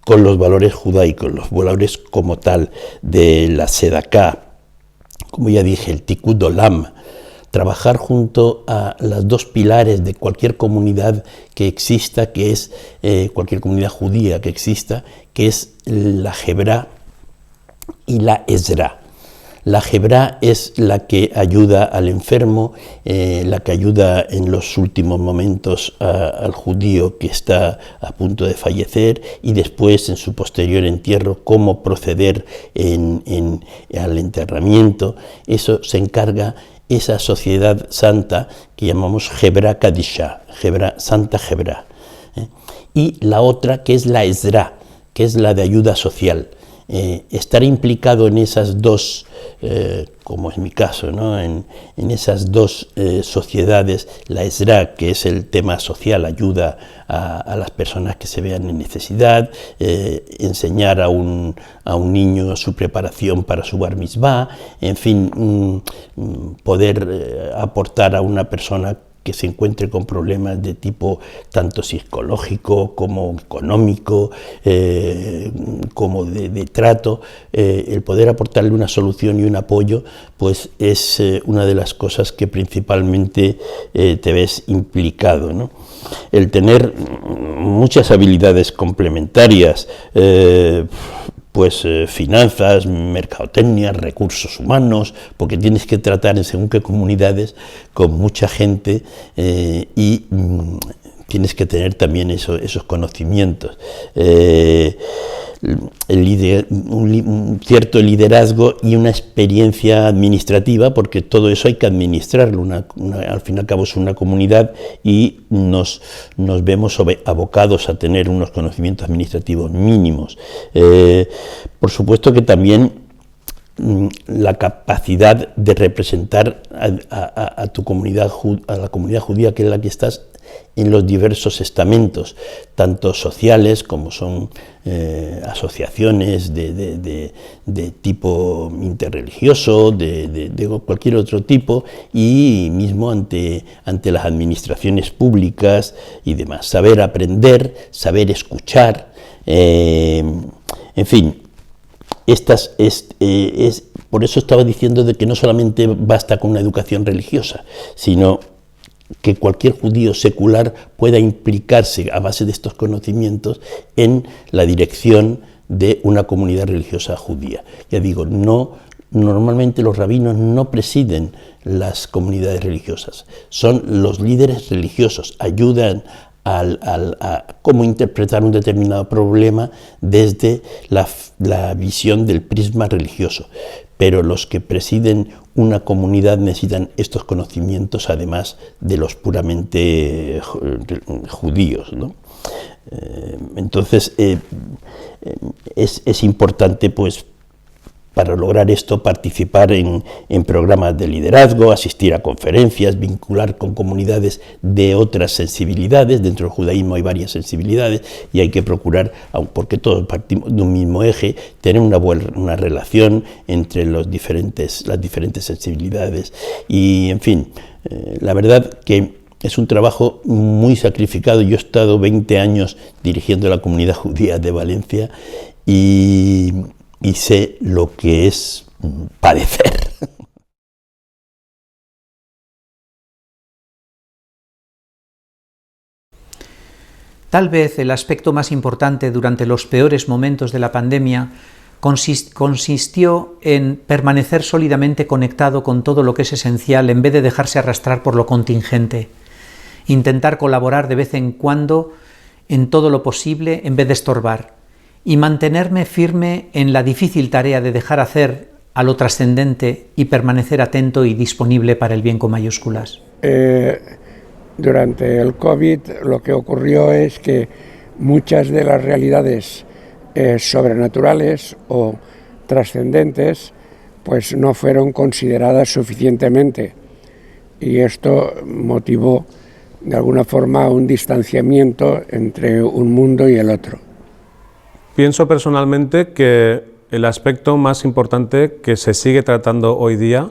con los valores judaicos, los valores como tal, de la Sedaká, como ya dije, el Tikkun Olam, trabajar junto a los dos pilares de cualquier comunidad que exista, que es cualquier comunidad judía que exista, que es la Hebrá y la Ezra. La Hebrá es la que ayuda al enfermo, la que ayuda en los últimos momentos al judío que está a punto de fallecer, y después en su posterior entierro cómo proceder al enterramiento. Eso se encarga esa sociedad santa que llamamos Hebrá Kadisha, Santa Hebrá. Y la otra, que es la Ezra, que es la de ayuda social. Estar implicado en esas dos, como es mi caso, ¿no?, en esas dos sociedades, la Ezra, que es el tema social, ayuda a las personas que se vean en necesidad, enseñar a un niño su preparación para su bar mitzvah, en fin, poder aportar a una persona que se encuentre con problemas de tipo tanto psicológico como económico, como de trato, el poder aportarle una solución y un apoyo, pues es una de las cosas que principalmente te ves implicado, ¿no? El tener muchas habilidades complementarias, finanzas, mercadotecnia, recursos humanos, porque tienes que tratar en según qué comunidades con mucha gente y tienes que tener también esos conocimientos. Un cierto liderazgo y una experiencia administrativa, porque todo eso hay que administrarlo. Al fin y al cabo es una comunidad y nos vemos abocados a tener unos conocimientos administrativos mínimos. Por supuesto que también la capacidad de representar a tu comunidad, a la comunidad judía que es la que estás en los diversos estamentos, tanto sociales como son asociaciones de tipo interreligioso, de cualquier otro tipo, y mismo ante las administraciones públicas y demás. Saber aprender, saber escuchar, en fin. Por eso estaba diciendo de que no solamente basta con una educación religiosa, sino que cualquier judío secular pueda implicarse a base de estos conocimientos en la dirección de una comunidad religiosa judía. Ya digo, normalmente los rabinos no presiden las comunidades religiosas, son los líderes religiosos, ayudan a cómo interpretar un determinado problema desde la visión del prisma religioso. Pero los que presiden una comunidad necesitan estos conocimientos, además de los puramente judíos, ¿no? Entonces, es importante, pues, para lograr esto, participar en programas de liderazgo, asistir a conferencias, vincular con comunidades de otras sensibilidades. Dentro del judaísmo hay varias sensibilidades y hay que procurar, porque todos partimos de un mismo eje, tener una relación entre las diferentes sensibilidades. Y, en fin, la verdad que es un trabajo muy sacrificado. Yo he estado 20 años dirigiendo la comunidad judía de Valencia y sé lo que es padecer. Tal vez el aspecto más importante durante los peores momentos de la pandemia consistió en permanecer sólidamente conectado con todo lo que es esencial en vez de dejarse arrastrar por lo contingente. Intentar colaborar de vez en cuando en todo lo posible en vez de estorbar. Y mantenerme firme en la difícil tarea de dejar hacer a lo trascendente y permanecer atento y disponible para el bien con mayúsculas. Durante el COVID lo que ocurrió es que muchas de las realidades sobrenaturales o trascendentes pues no fueron consideradas suficientemente, y esto motivó de alguna forma un distanciamiento entre un mundo y el otro. Pienso personalmente que el aspecto más importante que se sigue tratando hoy día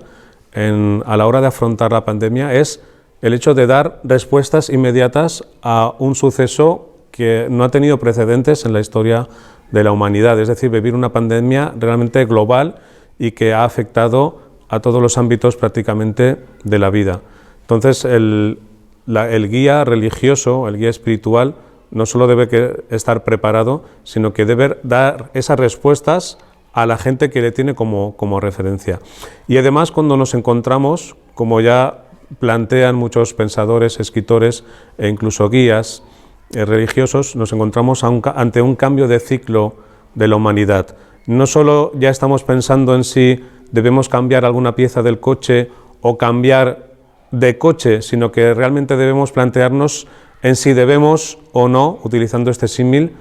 a la hora de afrontar la pandemia es el hecho de dar respuestas inmediatas a un suceso que no ha tenido precedentes en la historia de la humanidad, es decir, vivir una pandemia realmente global y que ha afectado a todos los ámbitos prácticamente de la vida. Entonces, el guía religioso, el guía espiritual, no solo debe estar preparado, sino que debe dar esas respuestas a la gente que le tiene como referencia. Y además, cuando nos encontramos, como ya plantean muchos pensadores, escritores e incluso guías religiosos, nos encontramos ante un cambio de ciclo de la humanidad. No solo ya estamos pensando en si debemos cambiar alguna pieza del coche o cambiar de coche, sino que realmente debemos plantearnos en si debemos o no, utilizando este símil,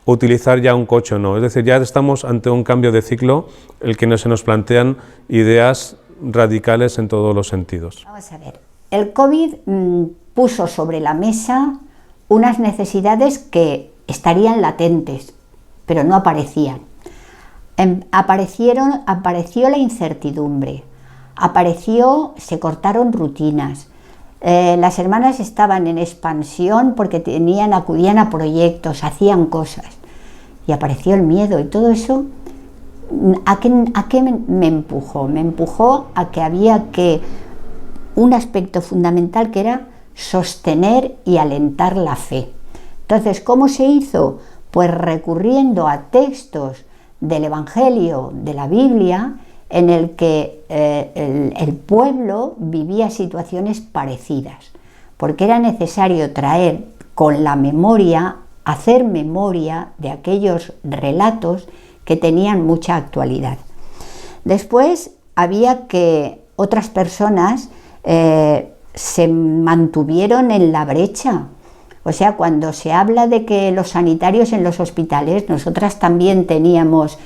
utilizar ya un coche o no. Es decir, ya estamos ante un cambio de ciclo, el que se nos plantean ideas radicales en todos los sentidos. Vamos a ver, el COVID puso sobre la mesa unas necesidades que estarían latentes, pero no aparecían. Apareció la incertidumbre, se cortaron rutinas, Las hermanas estaban en expansión porque acudían a proyectos, hacían cosas, y apareció el miedo, y todo eso, ¿a qué me empujó? Me empujó a que había un aspecto fundamental, que era sostener y alentar la fe. Entonces, ¿cómo se hizo? Pues recurriendo a textos del Evangelio, de la Biblia, en el que el pueblo vivía situaciones parecidas, porque era necesario traer con la memoria, hacer memoria de aquellos relatos que tenían mucha actualidad. Después había que otras personas se mantuvieron en la brecha. O sea, cuando se habla de que los sanitarios en los hospitales, nosotras también teníamos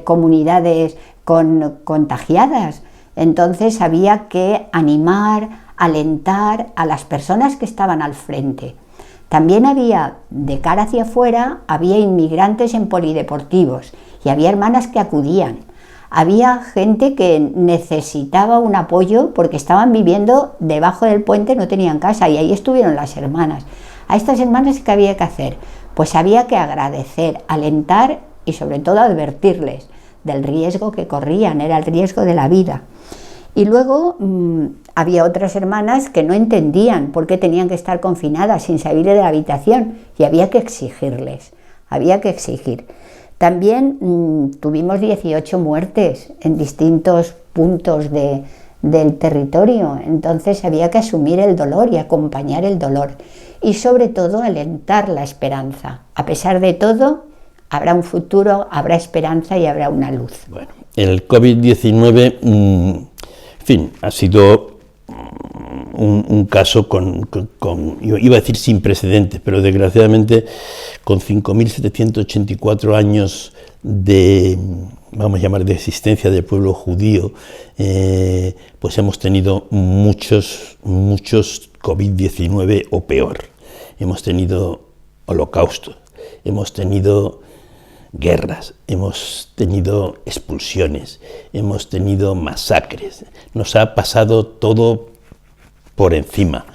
comunidades contagiadas, entonces había que animar, alentar a las personas que estaban al frente. También había, de cara hacia afuera, había inmigrantes en polideportivos y había hermanas que acudían. Había gente que necesitaba un apoyo porque estaban viviendo debajo del puente, no tenían casa, y ahí estuvieron las hermanas. A estas hermanas, ¿qué había que hacer? Pues había que agradecer, alentar y sobre todo advertirles del riesgo que corrían, era el riesgo de la vida. Y luego había otras hermanas que no entendían por qué tenían que estar confinadas sin salir de la habitación, y había que exigirles, había que exigir. También tuvimos 18 muertes en distintos puntos del territorio, entonces había que asumir el dolor y acompañar el dolor, y sobre todo alentar la esperanza. A pesar de todo, habrá un futuro, habrá esperanza y habrá una luz. Bueno, el COVID-19, en fin, ha sido un caso iba a decir sin precedentes, pero desgraciadamente con 5.784 años de, vamos a llamar, de existencia del pueblo judío, pues hemos tenido muchos COVID-19 o peor. Hemos tenido holocaustos, hemos tenido guerras, hemos tenido expulsiones, hemos tenido masacres, nos ha pasado todo por encima.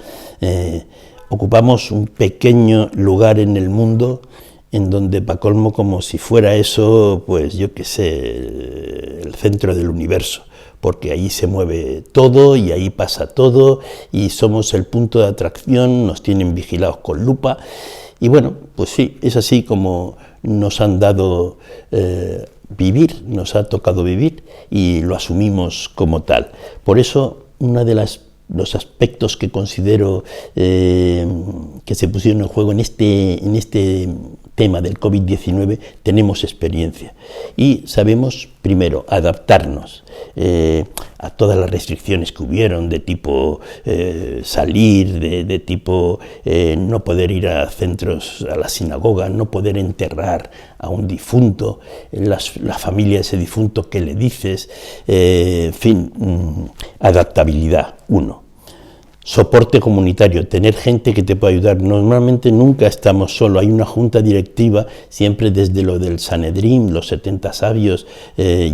Ocupamos un pequeño lugar en el mundo en donde, pa' colmo, como si fuera eso, pues yo qué sé, el centro del universo, porque ahí se mueve todo y ahí pasa todo y somos el punto de atracción, nos tienen vigilados con lupa. Y bueno, pues sí, es así como nos han dado vivir, nos ha tocado vivir y lo asumimos como tal. Por eso, uno de los aspectos que considero que se pusieron en juego en este tema del COVID-19, tenemos experiencia y sabemos, primero, adaptarnos a todas las restricciones que hubieron, de tipo salir, de tipo no poder ir a centros, a la sinagoga, no poder enterrar a un difunto, la familia de ese difunto, ¿qué le dices? En fin, adaptabilidad, uno. Soporte comunitario, tener gente que te pueda ayudar. Normalmente nunca estamos solos, hay una junta directiva, siempre desde lo del Sanedrín, los 70 sabios,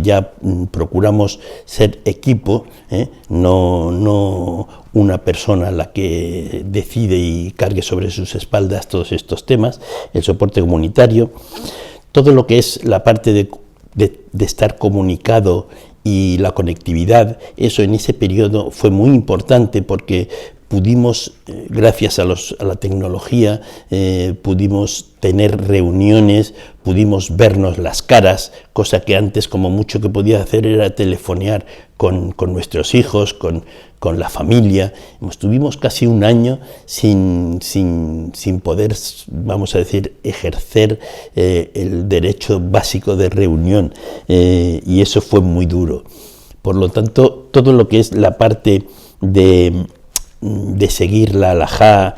ya procuramos ser equipo, no una persona la que decide y cargue sobre sus espaldas todos estos temas. El soporte comunitario, todo lo que es la parte de estar comunicado y la conectividad, eso en ese periodo fue muy importante porque pudimos, gracias a la tecnología, pudimos tener reuniones, pudimos vernos las caras, cosa que antes como mucho que podía hacer era telefonear con nuestros hijos, con la familia. Estuvimos casi un año sin poder, vamos a decir, ejercer el derecho básico de reunión, y eso fue muy duro. Por lo tanto, todo lo que es la parte de seguir la halajá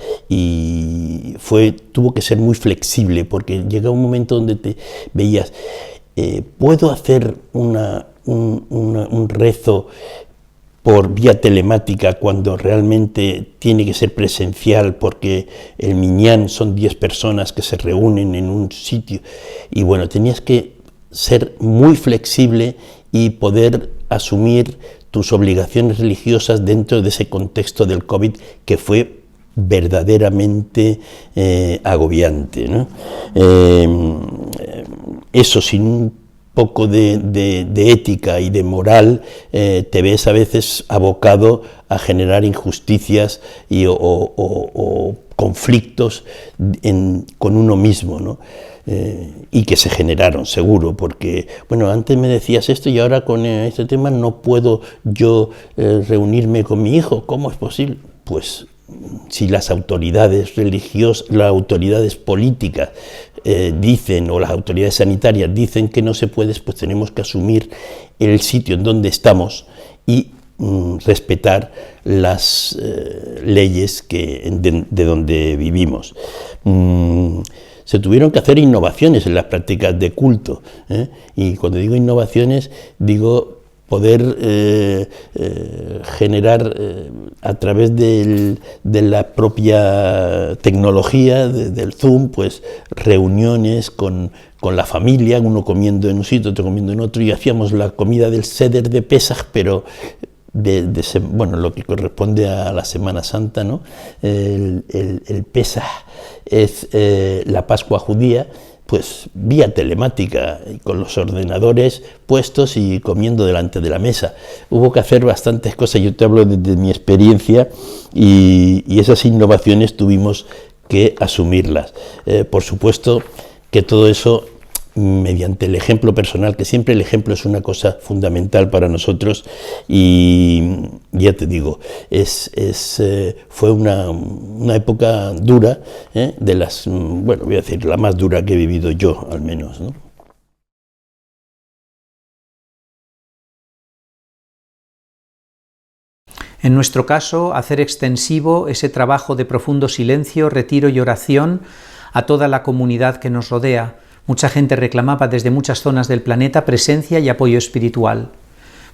tuvo que ser muy flexible, porque llega un momento donde te veías, puedo hacer un rezo por vía telemática cuando realmente tiene que ser presencial, porque el minyan son 10 personas que se reúnen en un sitio, y bueno, tenías que ser muy flexible y poder asumir tus obligaciones religiosas dentro de ese contexto del COVID que fue verdaderamente agobiante, ¿no? Eso sin un poco de ética y de moral, te ves a veces abocado a generar injusticias o conflictos con uno mismo, ¿no? Y que se generaron, seguro, porque, bueno, antes me decías esto y ahora con este tema no puedo yo reunirme con mi hijo, ¿cómo es posible? Pues si las autoridades religiosas, las autoridades políticas dicen, o las autoridades sanitarias dicen que no se puede, pues tenemos que asumir el sitio en donde estamos y respetar las leyes de donde vivimos. Se tuvieron que hacer innovaciones en las prácticas de culto, y cuando digo innovaciones, digo poder generar a través de la propia tecnología del Zoom, pues reuniones con la familia, uno comiendo en un sitio, otro comiendo en otro, y hacíamos la comida del Seder de Pesaj, pero bueno, lo que corresponde a la Semana Santa, ¿no? El Pesaj es la Pascua judía, pues vía telemática, y con los ordenadores puestos y comiendo delante de la mesa. Hubo que hacer bastantes cosas, yo te hablo desde mi experiencia, y esas innovaciones tuvimos que asumirlas. Por supuesto que todo eso mediante el ejemplo personal, que siempre el ejemplo es una cosa fundamental para nosotros, y ya te digo, fue una época dura, de las, bueno, voy a decir, la más dura que he vivido yo, al menos, ¿no? En nuestro caso, hacer extensivo ese trabajo de profundo silencio, retiro y oración a toda la comunidad que nos rodea. Mucha gente reclamaba desde muchas zonas del planeta presencia y apoyo espiritual,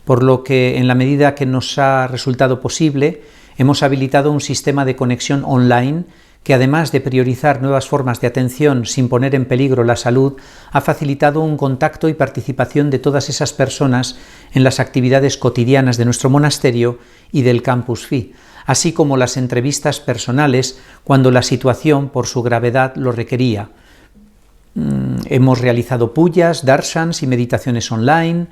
por lo que, en la medida que nos ha resultado posible, hemos habilitado un sistema de conexión online que, además de priorizar nuevas formas de atención sin poner en peligro la salud, ha facilitado un contacto y participación de todas esas personas en las actividades cotidianas de nuestro monasterio y del Campus Fi, así como las entrevistas personales cuando la situación, por su gravedad, lo requería. Hemos realizado puyas, darshans y meditaciones online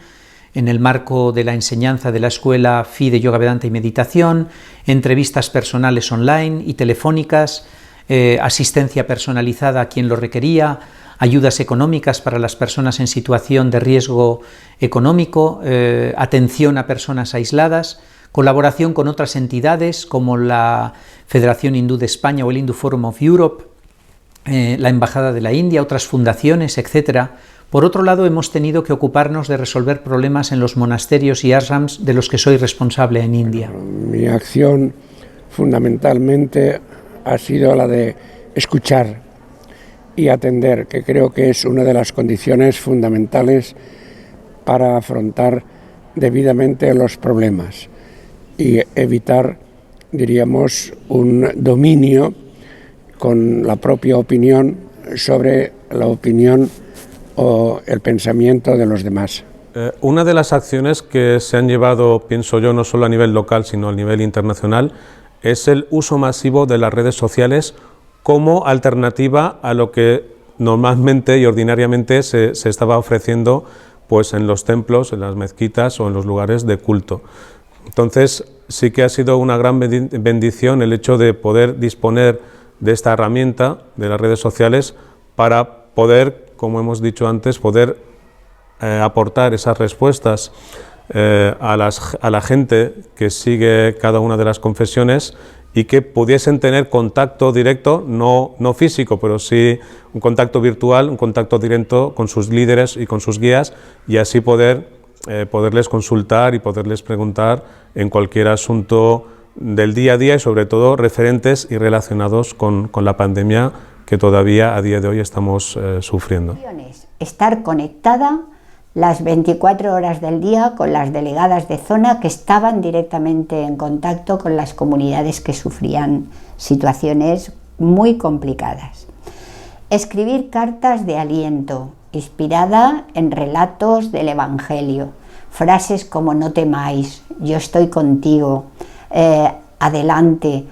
en el marco de la enseñanza de la Escuela Fi de Yoga Vedanta y Meditación, entrevistas personales online y telefónicas, asistencia personalizada a quien lo requería, ayudas económicas para las personas en situación de riesgo económico, atención a personas aisladas, colaboración con otras entidades como la Federación Hindú de España o el Hindu Forum of Europe, la Embajada de la India, otras fundaciones, etc. Por otro lado, hemos tenido que ocuparnos de resolver problemas en los monasterios y ashrams de los que soy responsable en India. Mi acción fundamentalmente ha sido la de escuchar y atender, que creo que es una de las condiciones fundamentales para afrontar debidamente los problemas y evitar, diríamos, un dominio con la propia opinión sobre la opinión o el pensamiento de los demás. Una de las acciones que se han llevado, pienso yo, no solo a nivel local, sino a nivel internacional, es el uso masivo de las redes sociales como alternativa a lo que normalmente y ordinariamente se estaba ofreciendo, pues, en los templos, en las mezquitas o en los lugares de culto. Entonces, sí que ha sido una gran bendición el hecho de poder disponer de esta herramienta de las redes sociales para poder, como hemos dicho antes, poder aportar esas respuestas a la gente que sigue cada una de las confesiones y que pudiesen tener contacto directo, no físico, pero sí un contacto virtual, un contacto directo con sus líderes y con sus guías, y así poderles consultar y poderles preguntar en cualquier asunto del día a día, y sobre todo referentes y relacionados con la pandemia que todavía a día de hoy estamos sufriendo. Estar conectada las 24 horas del día con las delegadas de zona que estaban directamente en contacto con las comunidades que sufrían situaciones muy complicadas. Escribir cartas de aliento, inspirada en relatos del Evangelio, frases como no temáis, yo estoy contigo, adelante,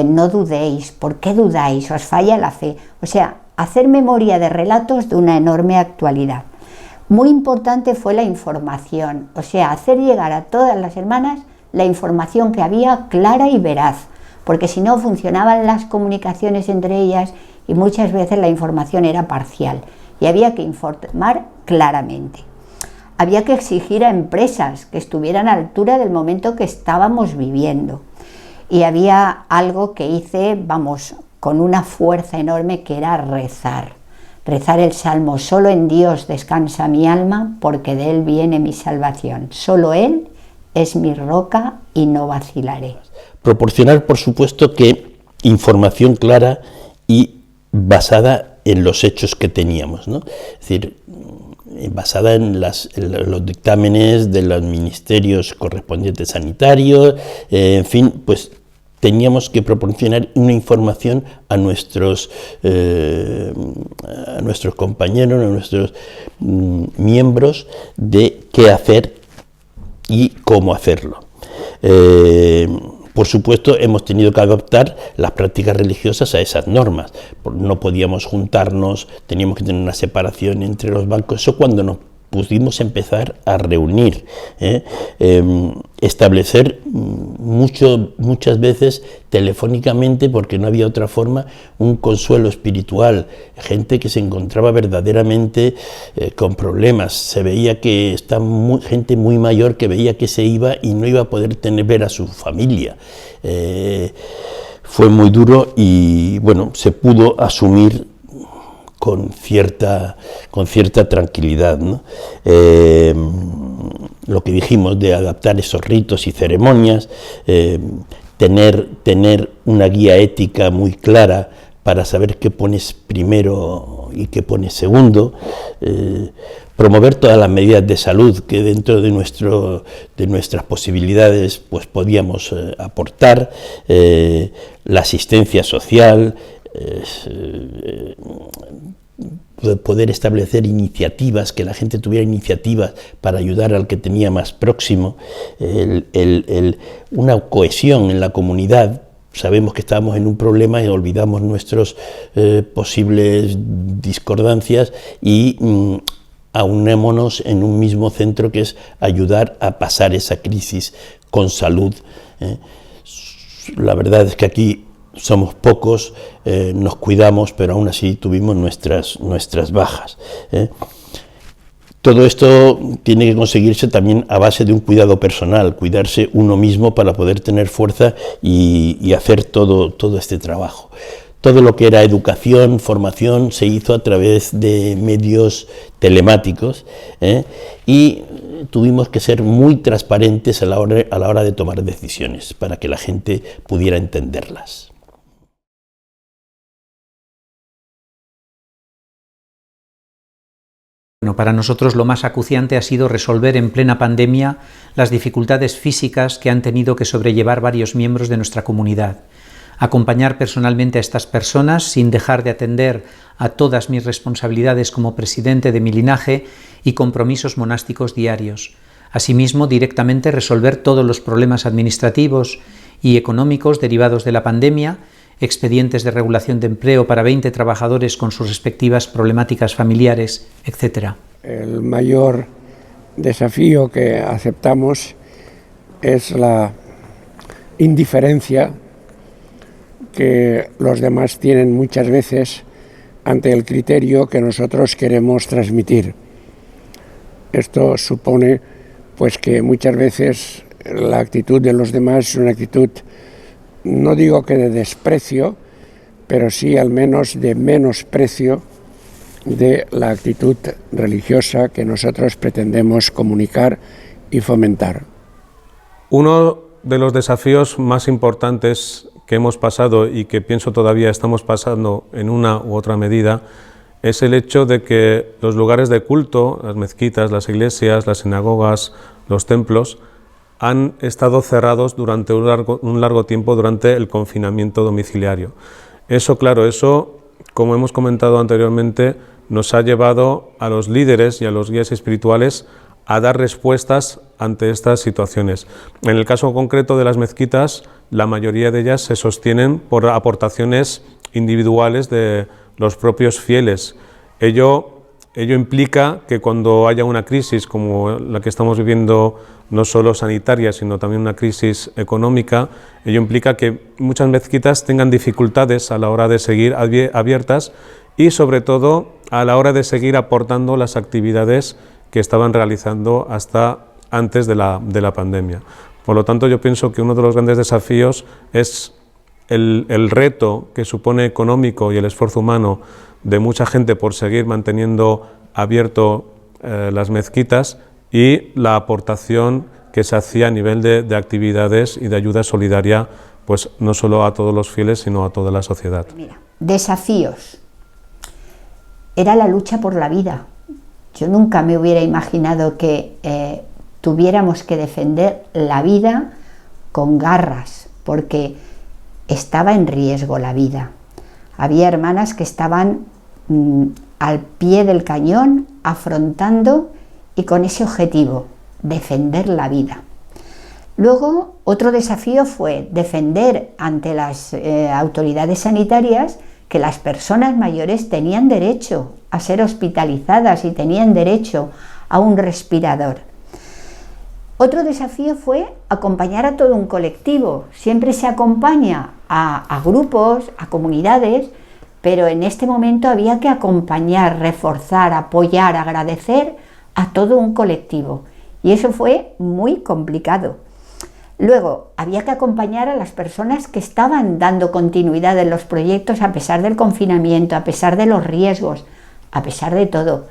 no dudéis, ¿por qué dudáis? ¿Os falla la fe? O sea, hacer memoria de relatos de una enorme actualidad. Muy importante fue la información, o sea, hacer llegar a todas las hermanas la información que había clara y veraz, porque si no funcionaban las comunicaciones entre ellas y muchas veces la información era parcial y había que informar claramente. Había que exigir a empresas que estuvieran a la altura del momento que estábamos viviendo. Y había algo que hice, vamos, con una fuerza enorme, que era rezar. Rezar el Salmo: solo en Dios descansa mi alma, porque de Él viene mi salvación. Solo Él es mi roca y no vacilaré. Proporcionar, por supuesto, que información clara y basada en los hechos que teníamos, ¿no? Es decir, basada en los dictámenes de los ministerios correspondientes sanitarios, en fin, pues teníamos que proporcionar una información a nuestros compañeros, a nuestros miembros, de qué hacer y cómo hacerlo. Por supuesto, hemos tenido que adaptar las prácticas religiosas a esas normas. No podíamos juntarnos, teníamos que tener una separación entre los bancos. Eso cuando nos pudimos empezar a reunir, establecer muchas veces telefónicamente, porque no había otra forma, un consuelo espiritual. Gente que se encontraba verdaderamente con problemas. Se veía que gente muy mayor que veía que se iba y no iba a poder ver a su familia. Fue muy duro y bueno, se pudo asumir con cierta tranquilidad, ¿no? Lo que dijimos de adaptar esos ritos y ceremonias, tener una guía ética muy clara para saber qué pones primero y qué pones segundo, promover todas las medidas de salud que dentro de nuestras posibilidades pues podíamos aportar, la asistencia social, poder establecer iniciativas, que la gente tuviera iniciativas para ayudar al que tenía más próximo, una cohesión en la comunidad. Sabemos que estábamos en un problema y olvidamos nuestras posibles discordancias y aunémonos en un mismo centro, que es ayudar a pasar esa crisis con salud. La verdad es que aquí somos pocos, nos cuidamos, pero aún así tuvimos nuestras bajas. Todo esto tiene que conseguirse también a base de un cuidado personal, cuidarse uno mismo para poder tener fuerza y hacer todo este trabajo. Todo lo que era educación, formación, se hizo a través de medios telemáticos, y tuvimos que ser muy transparentes a la hora de tomar decisiones para que la gente pudiera entenderlas. Bueno, para nosotros lo más acuciante ha sido resolver en plena pandemia las dificultades físicas que han tenido que sobrellevar varios miembros de nuestra comunidad. Acompañar personalmente a estas personas sin dejar de atender a todas mis responsabilidades como presidente de mi linaje y compromisos monásticos diarios. Asimismo, directamente resolver todos los problemas administrativos y económicos derivados de la pandemia, expedientes de regulación de empleo para 20 trabajadores con sus respectivas problemáticas familiares, etc. El mayor desafío que aceptamos es la indiferencia que los demás tienen muchas veces ante el criterio que nosotros queremos transmitir. Esto supone pues que muchas veces la actitud de los demás es una actitud, no digo que de desprecio, pero sí al menos de menosprecio de la actitud religiosa que nosotros pretendemos comunicar y fomentar. Uno de los desafíos más importantes que hemos pasado y que pienso todavía estamos pasando en una u otra medida es el hecho de que los lugares de culto, las mezquitas, las iglesias, las sinagogas, los templos, han estado cerrados durante un largo tiempo durante el confinamiento domiciliario. Eso, como hemos comentado anteriormente, nos ha llevado a los líderes y a los guías espirituales a dar respuestas ante estas situaciones. En el caso concreto de las mezquitas, la mayoría de ellas se sostienen por aportaciones individuales de los propios fieles. Ello implica que cuando haya una crisis como la que estamos viviendo, no solo sanitaria, sino también una crisis económica, ello implica que muchas mezquitas tengan dificultades a la hora de seguir abiertas y sobre todo a la hora de seguir aportando las actividades que estaban realizando hasta antes de la pandemia. Por lo tanto, yo pienso que uno de los grandes desafíos es el reto que supone económico y el esfuerzo humano de mucha gente por seguir manteniendo abierto las mezquitas y la aportación que se hacía a nivel de actividades y de ayuda solidaria, pues no solo a todos los fieles, sino a toda la sociedad. Mira, desafíos. Era la lucha por la vida. Yo nunca me hubiera imaginado que tuviéramos que defender la vida con garras, porque estaba en riesgo la vida. Había hermanas que estaban al pie del cañón, afrontando y con ese objetivo, defender la vida. Luego, otro desafío fue defender ante las autoridades sanitarias que las personas mayores tenían derecho a ser hospitalizadas y tenían derecho a un respirador. Otro desafío fue acompañar a todo un colectivo. Siempre se acompaña a grupos, a comunidades, pero en este momento había que acompañar, reforzar, apoyar, agradecer a todo un colectivo. Y eso fue muy complicado. Luego, había que acompañar a las personas que estaban dando continuidad en los proyectos a pesar del confinamiento, a pesar de los riesgos, a pesar de todo.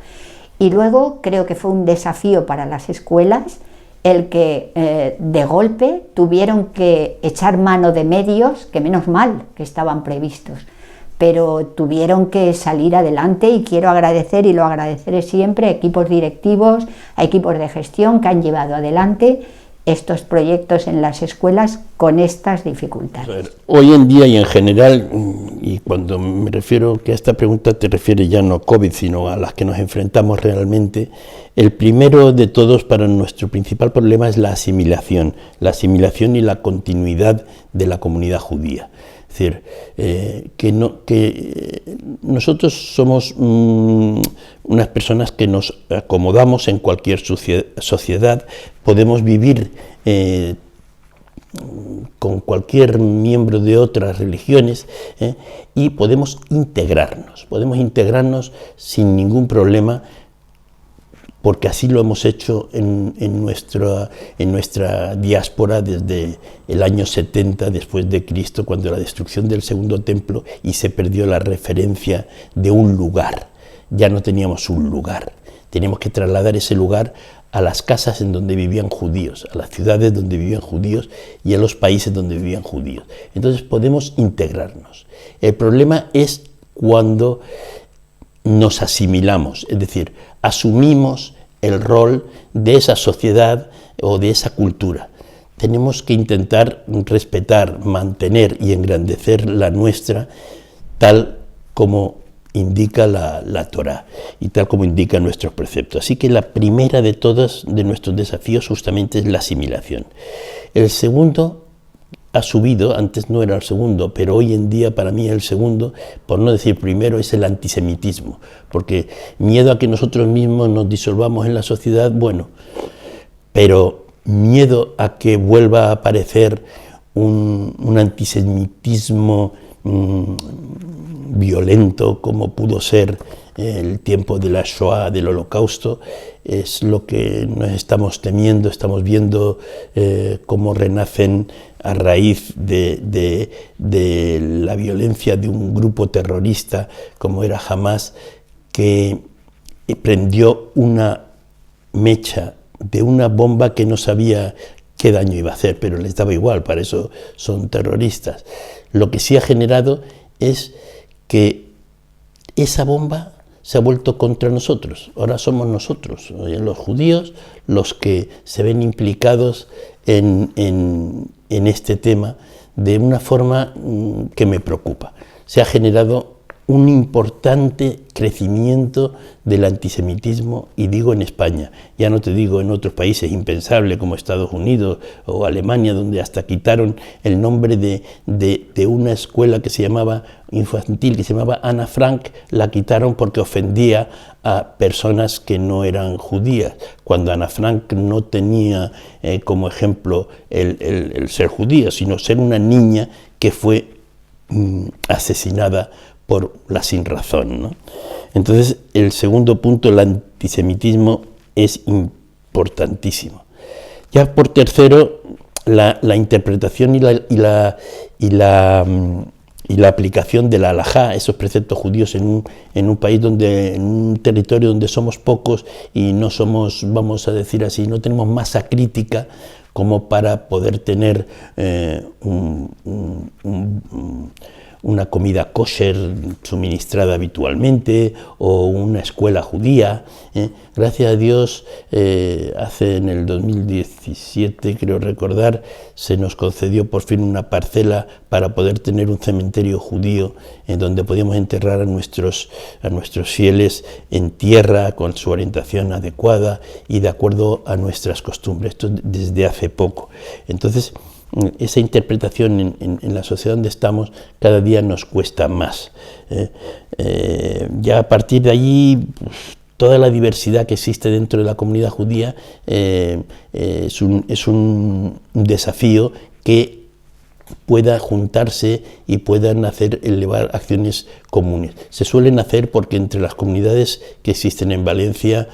Y luego creo que fue un desafío para las escuelas el que de golpe tuvieron que echar mano de medios que menos mal que estaban previstos, pero tuvieron que salir adelante, y quiero agradecer, y lo agradeceré siempre, a equipos directivos, a equipos de gestión que han llevado adelante estos proyectos en las escuelas con estas dificultades. Hoy en día y en general, y cuando me refiero que a esta pregunta te refieres ya no a COVID, sino a las que nos enfrentamos realmente, el primero de todos para nuestro principal problema es la asimilación y la continuidad de la comunidad judía. Es decir, que nosotros somos unas personas que nos acomodamos en cualquier sociedad, podemos vivir con cualquier miembro de otras religiones y podemos integrarnos sin ningún problema, porque así lo hemos hecho en nuestra diáspora desde el año 70 después de Cristo, cuando la destrucción del segundo templo y se perdió la referencia de un lugar. Ya no teníamos un lugar, teníamos que trasladar ese lugar a las casas en donde vivían judíos, a las ciudades donde vivían judíos y a los países donde vivían judíos. Entonces podemos integrarnos. El problema es cuando nos asimilamos, es decir, asumimos el rol de esa sociedad o de esa cultura. Tenemos que intentar respetar, mantener y engrandecer la nuestra, tal como indica la Torá y tal como indican nuestros preceptos. Así que la primera de todos de nuestros desafíos justamente es la asimilación. El segundo ha subido, antes no era el segundo, pero hoy en día para mí el segundo, por no decir primero, es el antisemitismo, porque miedo a que nosotros mismos nos disolvamos en la sociedad, bueno, pero miedo a que vuelva a aparecer un antisemitismo violento como pudo ser el tiempo de la Shoah, del Holocausto, es lo que nos estamos temiendo. Estamos viendo cómo renacen a raíz de la violencia de un grupo terrorista como era Hamas, que prendió una mecha de una bomba que no sabía qué daño iba a hacer, pero les daba igual, para eso son terroristas. Lo que sí ha generado es que esa bomba se ha vuelto contra nosotros. Ahora somos nosotros, los judíos, los que se ven implicados en este tema de una forma que me preocupa. Se ha generado un importante crecimiento del antisemitismo, y digo en España, ya no te digo en otros países impensable como Estados Unidos o Alemania, donde hasta quitaron el nombre de una escuela que se llamaba infantil, que se llamaba Ana Frank, la quitaron porque ofendía a personas que no eran judías, cuando Ana Frank no tenía como ejemplo el ser judía, sino ser una niña que fue asesinada por la sinrazón, ¿no? Entonces, el segundo punto, el antisemitismo, es importantísimo. Ya por tercero, la interpretación y la aplicación de la halajá, esos preceptos judíos en un país en un territorio donde somos pocos y no somos, vamos a decir así, no tenemos masa crítica como para poder tener una comida kosher suministrada habitualmente o una escuela judía. Gracias a Dios, en el 2017, creo recordar, se nos concedió por fin una parcela para poder tener un cementerio judío en donde podíamos enterrar a nuestros fieles en tierra con su orientación adecuada y de acuerdo a nuestras costumbres. Esto desde hace poco. Entonces, esa interpretación en la sociedad donde estamos cada día nos cuesta más. Ya a partir de allí, pues, toda la diversidad que existe dentro de la comunidad judía es un desafío que pueda juntarse y puedan elevar acciones comunes. Se suelen hacer porque entre las comunidades que existen en Valencia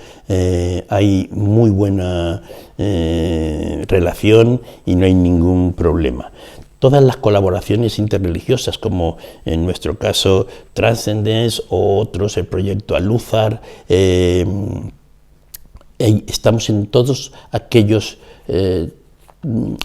hay muy buena relación y no hay ningún problema. Todas las colaboraciones interreligiosas, como en nuestro caso Transcendence o otros, el proyecto Alúzar, estamos en todos aquellos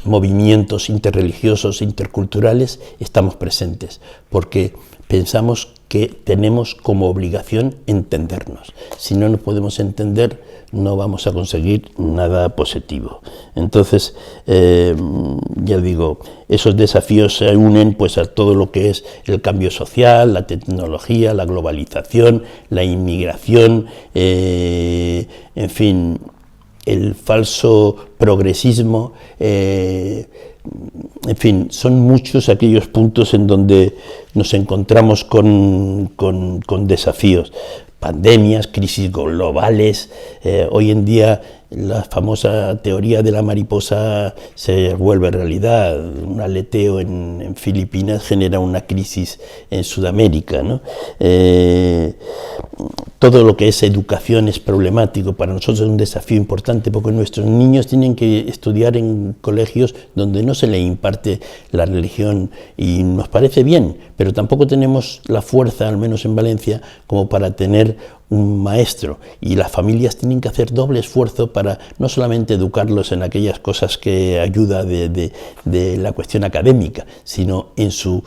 movimientos interreligiosos, interculturales, estamos presentes, porque pensamos que tenemos como obligación entendernos. Si no nos podemos entender, no vamos a conseguir nada positivo. Entonces, ya digo, esos desafíos se unen pues a todo lo que es el cambio social, la tecnología, la globalización, la inmigración, en fin, el falso progresismo, en fin, son muchos aquellos puntos en donde nos encontramos con desafíos, pandemias, crisis globales. Hoy en día la famosa teoría de la mariposa se vuelve realidad. Un aleteo en Filipinas genera una crisis en Sudamérica, ¿no? Todo lo que es educación es problemático. Para nosotros es un desafío importante porque nuestros niños tienen que estudiar en colegios donde no se les imparte la religión, y nos parece bien, pero tampoco tenemos la fuerza, al menos en Valencia, como para tener un maestro, y las familias tienen que hacer doble esfuerzo para no solamente educarlos en aquellas cosas que ayuda de la cuestión académica, sino en su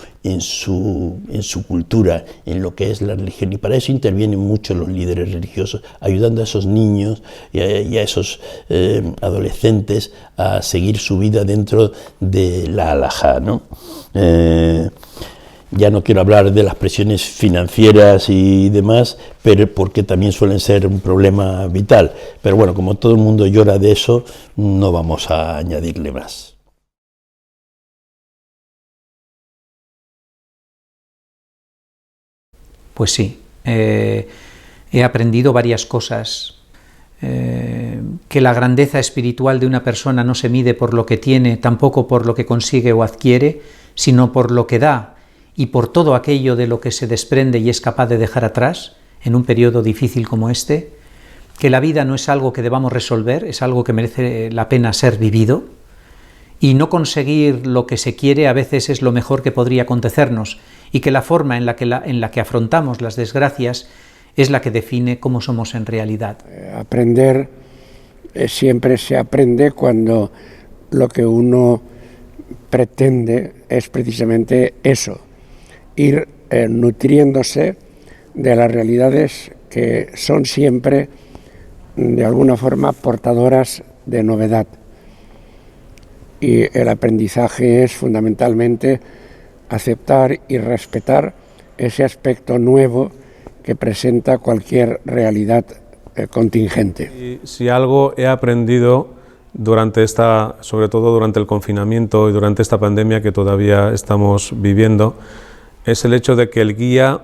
cultura, en lo que es la religión, y para eso intervienen mucho los líderes religiosos, ayudando a esos niños y a esos adolescentes a seguir su vida dentro de la halajá, ¿no? Ya no quiero hablar de las presiones financieras y demás, pero porque también suelen ser un problema vital. Pero bueno, como todo el mundo llora de eso, no vamos a añadirle más. Pues sí, he aprendido varias cosas. Que la grandeza espiritual de una persona no se mide por lo que tiene, tampoco por lo que consigue o adquiere, sino por lo que da y por todo aquello de lo que se desprende y es capaz de dejar atrás en un periodo difícil como este, que la vida no es algo que debamos resolver, es algo que merece la pena ser vivido, y no conseguir lo que se quiere a veces es lo mejor que podría acontecernos, y que la forma en la que afrontamos las desgracias es la que define cómo somos en realidad. Aprender siempre se aprende cuando lo que uno pretende es precisamente eso, ir nutriéndose de las realidades que son siempre, de alguna forma, portadoras de novedad. Y el aprendizaje es fundamentalmente aceptar y respetar ese aspecto nuevo que presenta cualquier realidad contingente. Si algo he aprendido sobre todo durante el confinamiento y durante esta pandemia que todavía estamos viviendo, es el hecho de que el guía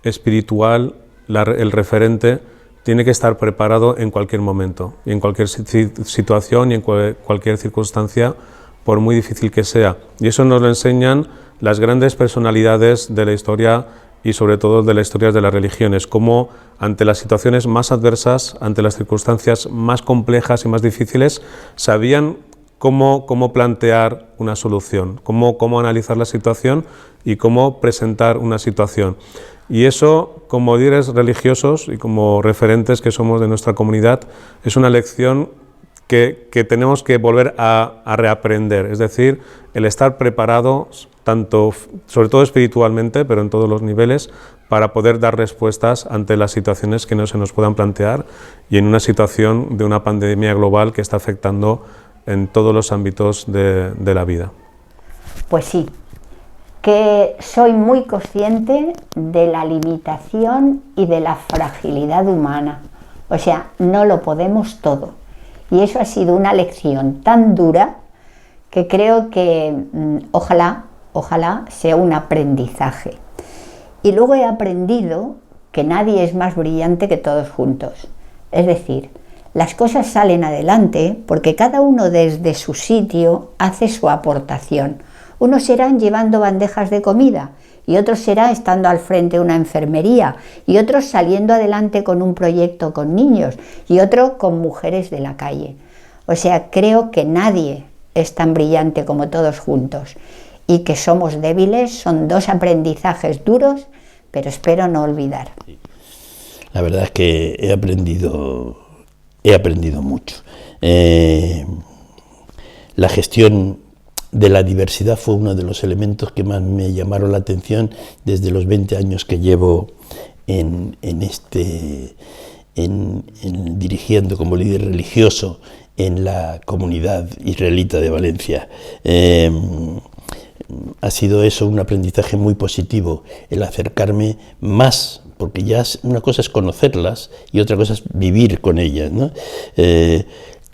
espiritual, el referente, tiene que estar preparado en cualquier momento, y en cualquier situación y en cualquier circunstancia, por muy difícil que sea. Y eso nos lo enseñan las grandes personalidades de la historia y sobre todo de las historias de las religiones, cómo ante las situaciones más adversas, ante las circunstancias más complejas y más difíciles, sabían cómo plantear una solución, cómo analizar la situación y cómo presentar una situación. Y eso, como líderes religiosos y como referentes que somos de nuestra comunidad, es una lección que tenemos que volver a reaprender, es decir, el estar preparados, sobre todo espiritualmente, pero en todos los niveles, para poder dar respuestas ante las situaciones que no se nos puedan plantear y en una situación de una pandemia global que está afectando en todos los ámbitos de la vida. Pues sí, que soy muy consciente de la limitación y de la fragilidad humana, o sea, no lo podemos todo. Y eso ha sido una lección tan dura que creo que ojalá sea un aprendizaje. Y luego he aprendido que nadie es más brillante que todos juntos. Es decir, las cosas salen adelante porque cada uno desde su sitio hace su aportación. Unos serán llevando bandejas de comida y otros será estando al frente de una enfermería y otros saliendo adelante con un proyecto con niños y otro con mujeres de la calle. O sea, creo que nadie es tan brillante como todos juntos y que somos débiles. Son dos aprendizajes duros, pero espero no olvidar. La verdad es que he aprendido mucho. La gestión de la diversidad fue uno de los elementos que más me llamaron la atención desde los 20 años que llevo dirigiendo como líder religioso en la comunidad israelita de Valencia. Ha sido eso un aprendizaje muy positivo, el acercarme más, porque ya una cosa es conocerlas y otra cosa es vivir con ellas, ¿no?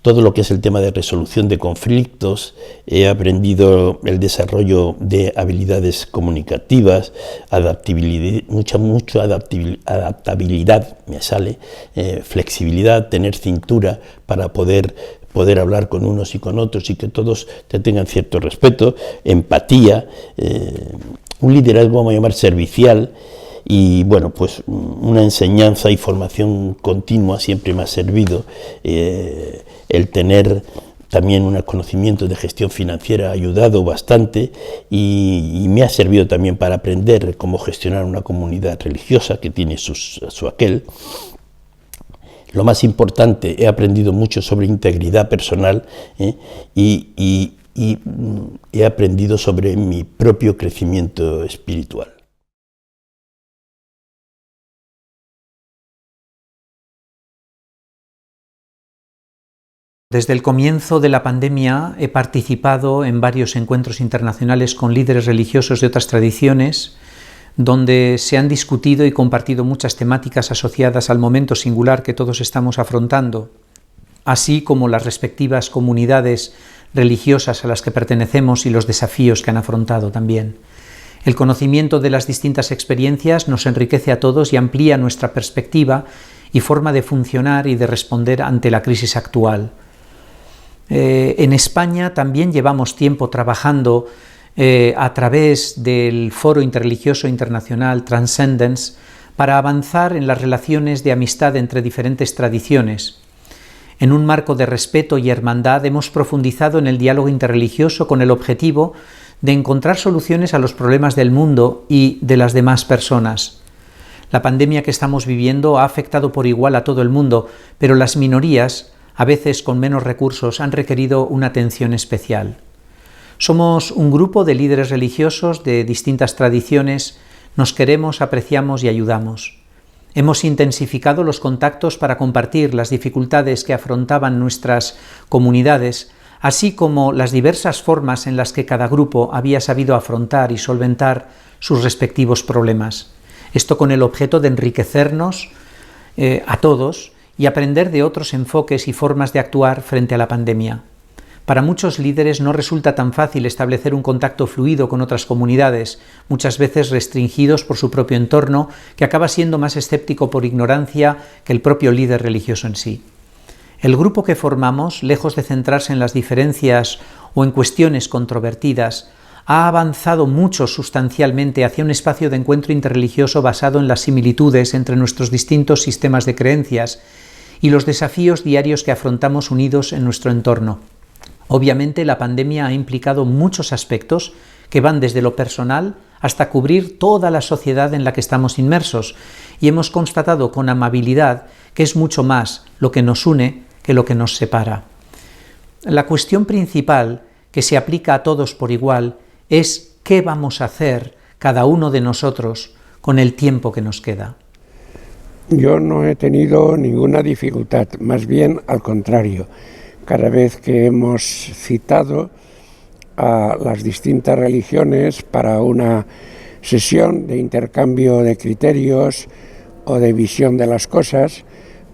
Todo lo que es el tema de resolución de conflictos, he aprendido el desarrollo de habilidades comunicativas, adaptabilidad, mucha adaptabilidad, flexibilidad, tener cintura para poder hablar con unos y con otros y que todos te tengan cierto respeto, empatía, un liderazgo, vamos a llamar, servicial. Y bueno, pues una enseñanza y formación continua siempre me ha servido. El tener también un conocimiento de gestión financiera ha ayudado bastante y me ha servido también para aprender cómo gestionar una comunidad religiosa que tiene su aquel. Lo más importante, he aprendido mucho sobre integridad personal y he aprendido sobre mi propio crecimiento espiritual. Desde el comienzo de la pandemia he participado en varios encuentros internacionales con líderes religiosos de otras tradiciones, donde se han discutido y compartido muchas temáticas asociadas al momento singular que todos estamos afrontando, así como las respectivas comunidades religiosas a las que pertenecemos y los desafíos que han afrontado también. El conocimiento de las distintas experiencias nos enriquece a todos y amplía nuestra perspectiva y forma de funcionar y de responder ante la crisis actual. En España también llevamos tiempo trabajando a través del Foro Interreligioso Internacional Transcendence para avanzar en las relaciones de amistad entre diferentes tradiciones. En un marco de respeto y hermandad hemos profundizado en el diálogo interreligioso con el objetivo de encontrar soluciones a los problemas del mundo y de las demás personas. La pandemia que estamos viviendo ha afectado por igual a todo el mundo, pero las minorías, a veces con menos recursos, han requerido una atención especial. Somos un grupo de líderes religiosos de distintas tradiciones, nos queremos, apreciamos y ayudamos. Hemos intensificado los contactos para compartir las dificultades que afrontaban nuestras comunidades, así como las diversas formas en las que cada grupo había sabido afrontar y solventar sus respectivos problemas. Esto con el objeto de enriquecernos a todos y aprender de otros enfoques y formas de actuar frente a la pandemia. Para muchos líderes no resulta tan fácil establecer un contacto fluido con otras comunidades, muchas veces restringidos por su propio entorno, que acaba siendo más escéptico por ignorancia que el propio líder religioso en sí. El grupo que formamos, lejos de centrarse en las diferencias o en cuestiones controvertidas, ha avanzado mucho sustancialmente hacia un espacio de encuentro interreligioso basado en las similitudes entre nuestros distintos sistemas de creencias y los desafíos diarios que afrontamos unidos en nuestro entorno. Obviamente, la pandemia ha implicado muchos aspectos que van desde lo personal hasta cubrir toda la sociedad en la que estamos inmersos, y hemos constatado con amabilidad que es mucho más lo que nos une que lo que nos separa. La cuestión principal, que se aplica a todos por igual, es qué vamos a hacer cada uno de nosotros con el tiempo que nos queda. Yo no he tenido ninguna dificultad, más bien al contrario. Cada vez que hemos citado a las distintas religiones para una sesión de intercambio de criterios o de visión de las cosas,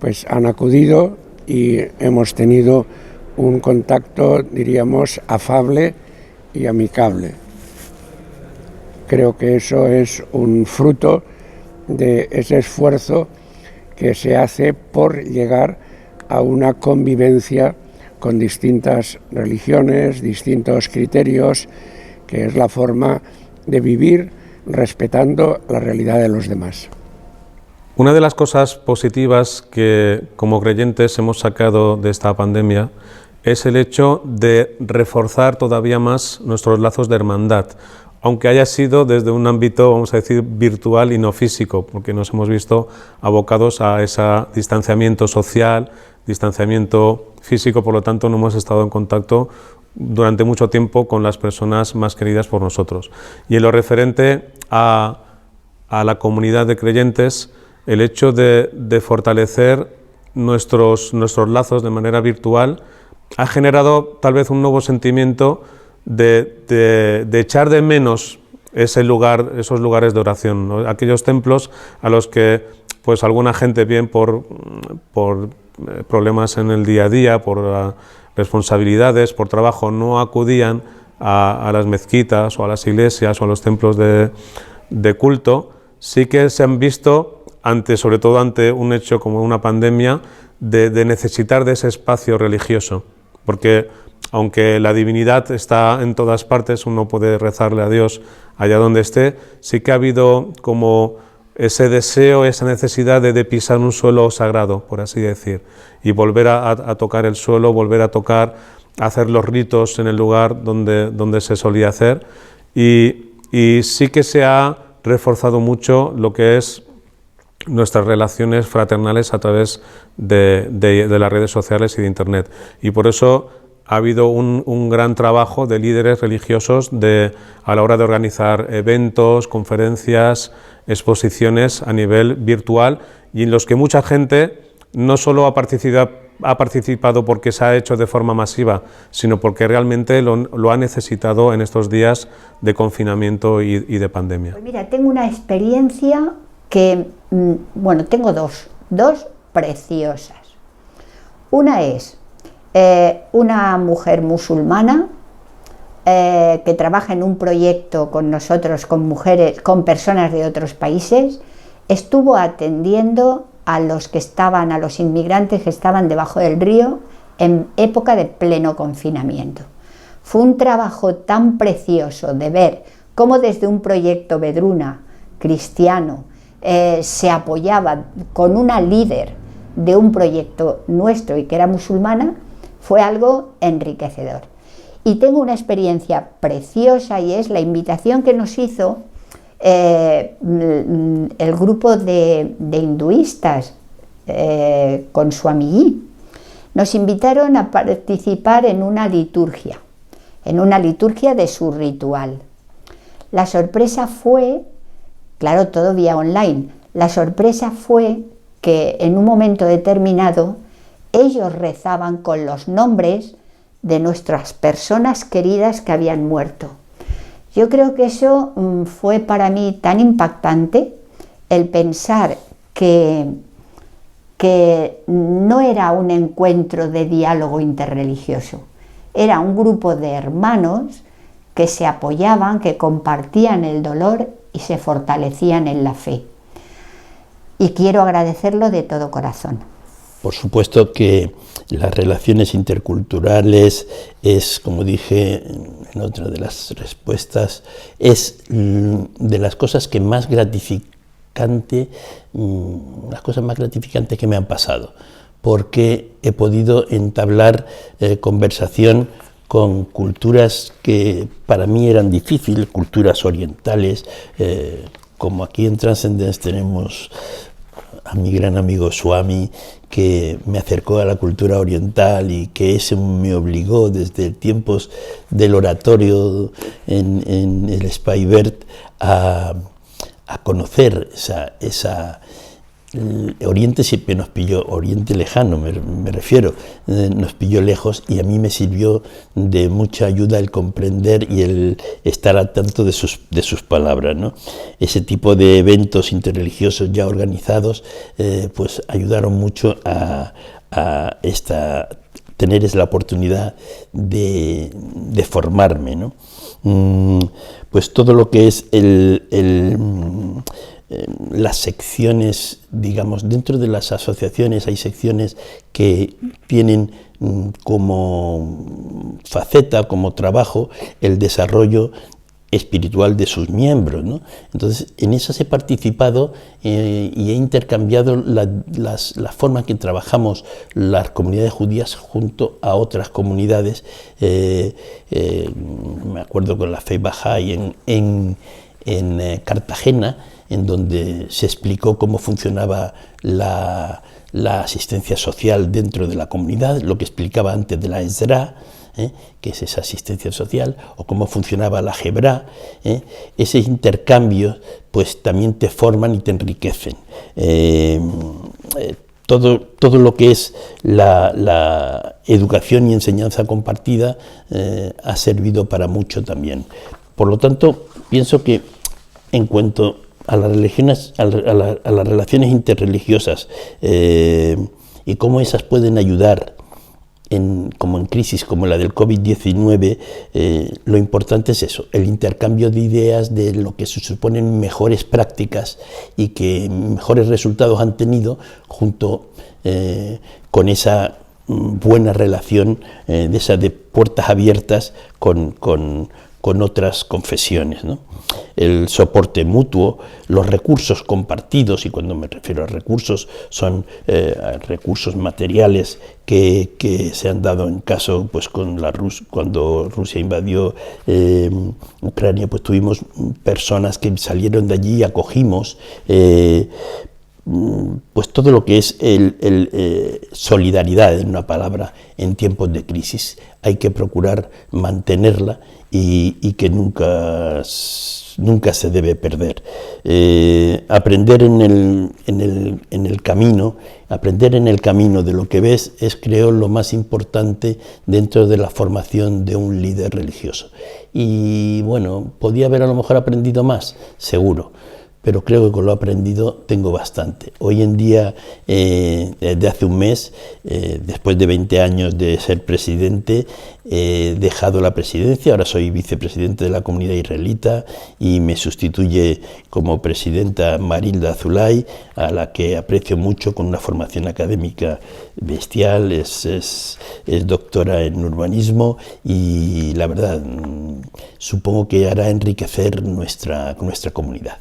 pues han acudido y hemos tenido un contacto, diríamos, afable y amigable. Creo que eso es un fruto de ese esfuerzo que se hace por llegar a una convivencia con distintas religiones, distintos criterios, que es la forma de vivir respetando la realidad de los demás. Una de las cosas positivas que como creyentes hemos sacado de esta pandemia es el hecho de reforzar todavía más nuestros lazos de hermandad, aunque haya sido desde un ámbito, vamos a decir, virtual y no físico, porque nos hemos visto abocados a ese distanciamiento social, distanciamiento físico, por lo tanto no hemos estado en contacto durante mucho tiempo con las personas más queridas por nosotros. Y en lo referente a la comunidad de creyentes, el hecho de fortalecer nuestros lazos de manera virtual ha generado tal vez un nuevo sentimiento de echar de menos esos lugares de oración, ¿no? Aquellos templos a los que pues alguna gente, bien por problemas en el día a día, por responsabilidades, por trabajo, no acudían a las mezquitas o a las iglesias o a los templos de culto, sí que se han visto, sobre todo ante un hecho como una pandemia, de necesitar de ese espacio religioso, porque aunque la divinidad está en todas partes, uno puede rezarle a Dios allá donde esté, sí que ha habido como ese deseo, esa necesidad de pisar un suelo sagrado, por así decir, y volver a tocar el suelo, volver a hacer los ritos en el lugar donde se solía hacer, y sí que se ha reforzado mucho lo que es nuestras relaciones fraternales a través de las redes sociales y de Internet, y por eso ha habido un gran trabajo de líderes religiosos a la hora de organizar eventos, conferencias, exposiciones a nivel virtual, y en los que mucha gente no solo ha participado porque se ha hecho de forma masiva, sino porque realmente lo ha necesitado en estos días de confinamiento y de pandemia. Pues mira, tengo una experiencia que, tengo dos preciosas. Una es una mujer musulmana que trabaja en un proyecto con nosotros, con personas de otros países, estuvo atendiendo a los inmigrantes que estaban debajo del río en época de pleno confinamiento. Fue un trabajo tan precioso de ver cómo desde un proyecto Vedruna cristiano se apoyaba con una líder de un proyecto nuestro y que era musulmana. Fue algo enriquecedor. Y tengo una experiencia preciosa, y es la invitación que nos hizo el grupo de hinduistas con Swamiji. Nos invitaron a participar en una liturgia de su ritual. La sorpresa fue, claro, todo vía online, la sorpresa fue que en un momento determinado ellos rezaban con los nombres de nuestras personas queridas que habían muerto. Yo creo que eso fue para mí tan impactante, el pensar que no era un encuentro de diálogo interreligioso, era un grupo de hermanos que se apoyaban, que compartían el dolor y se fortalecían en la fe. Y quiero agradecerlo de todo corazón. Por supuesto que las relaciones interculturales es, como dije en otra de las respuestas, es de las cosas que más las cosas más gratificantes que me han pasado, porque he podido entablar conversación con culturas que para mí eran difíciles, culturas orientales, como aquí en Transcendence tenemos a mi gran amigo Swami, que me acercó a la cultura oriental y que ese me obligó desde tiempos del oratorio en el Spivert a conocer esa Oriente siempre nos pilló, Oriente lejano me refiero, nos pilló lejos, y a mí me sirvió de mucha ayuda el comprender y el estar al tanto de sus palabras, ¿no? Ese tipo de eventos interreligiosos ya organizados pues ayudaron mucho a tener la oportunidad de formarme, ¿no? Pues todo lo que es las secciones, digamos, dentro de las asociaciones hay secciones que tienen como faceta, como trabajo, el desarrollo espiritual de sus miembros, ¿no? Entonces, en esas he participado y he intercambiado la forma que trabajamos las comunidades judías junto a otras comunidades. Me acuerdo con la Fe Bahá'í en Cartagena, en donde se explicó cómo funcionaba la asistencia social dentro de la comunidad, lo que explicaba antes de la Ezra, que es esa asistencia social, o cómo funcionaba la Hebrá. Ese intercambio pues también te forman y te enriquecen. Todo lo que es la educación y enseñanza compartida ha servido para mucho también. Por lo tanto, pienso que en cuanto a las relaciones interreligiosas y cómo esas pueden ayudar como en crisis como la del COVID-19, lo importante es eso, el intercambio de ideas de lo que se suponen mejores prácticas y que mejores resultados han tenido junto con esa buena relación de puertas abiertas con otras confesiones, ¿no? El soporte mutuo, los recursos compartidos, y cuando me refiero a recursos son recursos materiales que se han dado en caso, pues cuando Rusia invadió Ucrania, pues tuvimos personas que salieron de allí y acogimos, pues todo lo que es solidaridad, en una palabra, en tiempos de crisis. Hay que procurar mantenerla y que nunca se debe perder. Aprender en el camino de lo que ves es, creo, lo más importante dentro de la formación de un líder religioso. Y bueno, podía haber a lo mejor aprendido más, seguro, pero creo que con lo aprendido tengo bastante. Hoy en día, desde hace un mes, después de 20 años de ser presidente, he dejado la presidencia, ahora soy vicepresidente de la comunidad israelita y me sustituye como presidenta Marilda Azulay, a la que aprecio mucho, con una formación académica bestial, es doctora en urbanismo y la verdad supongo que hará enriquecer nuestra comunidad.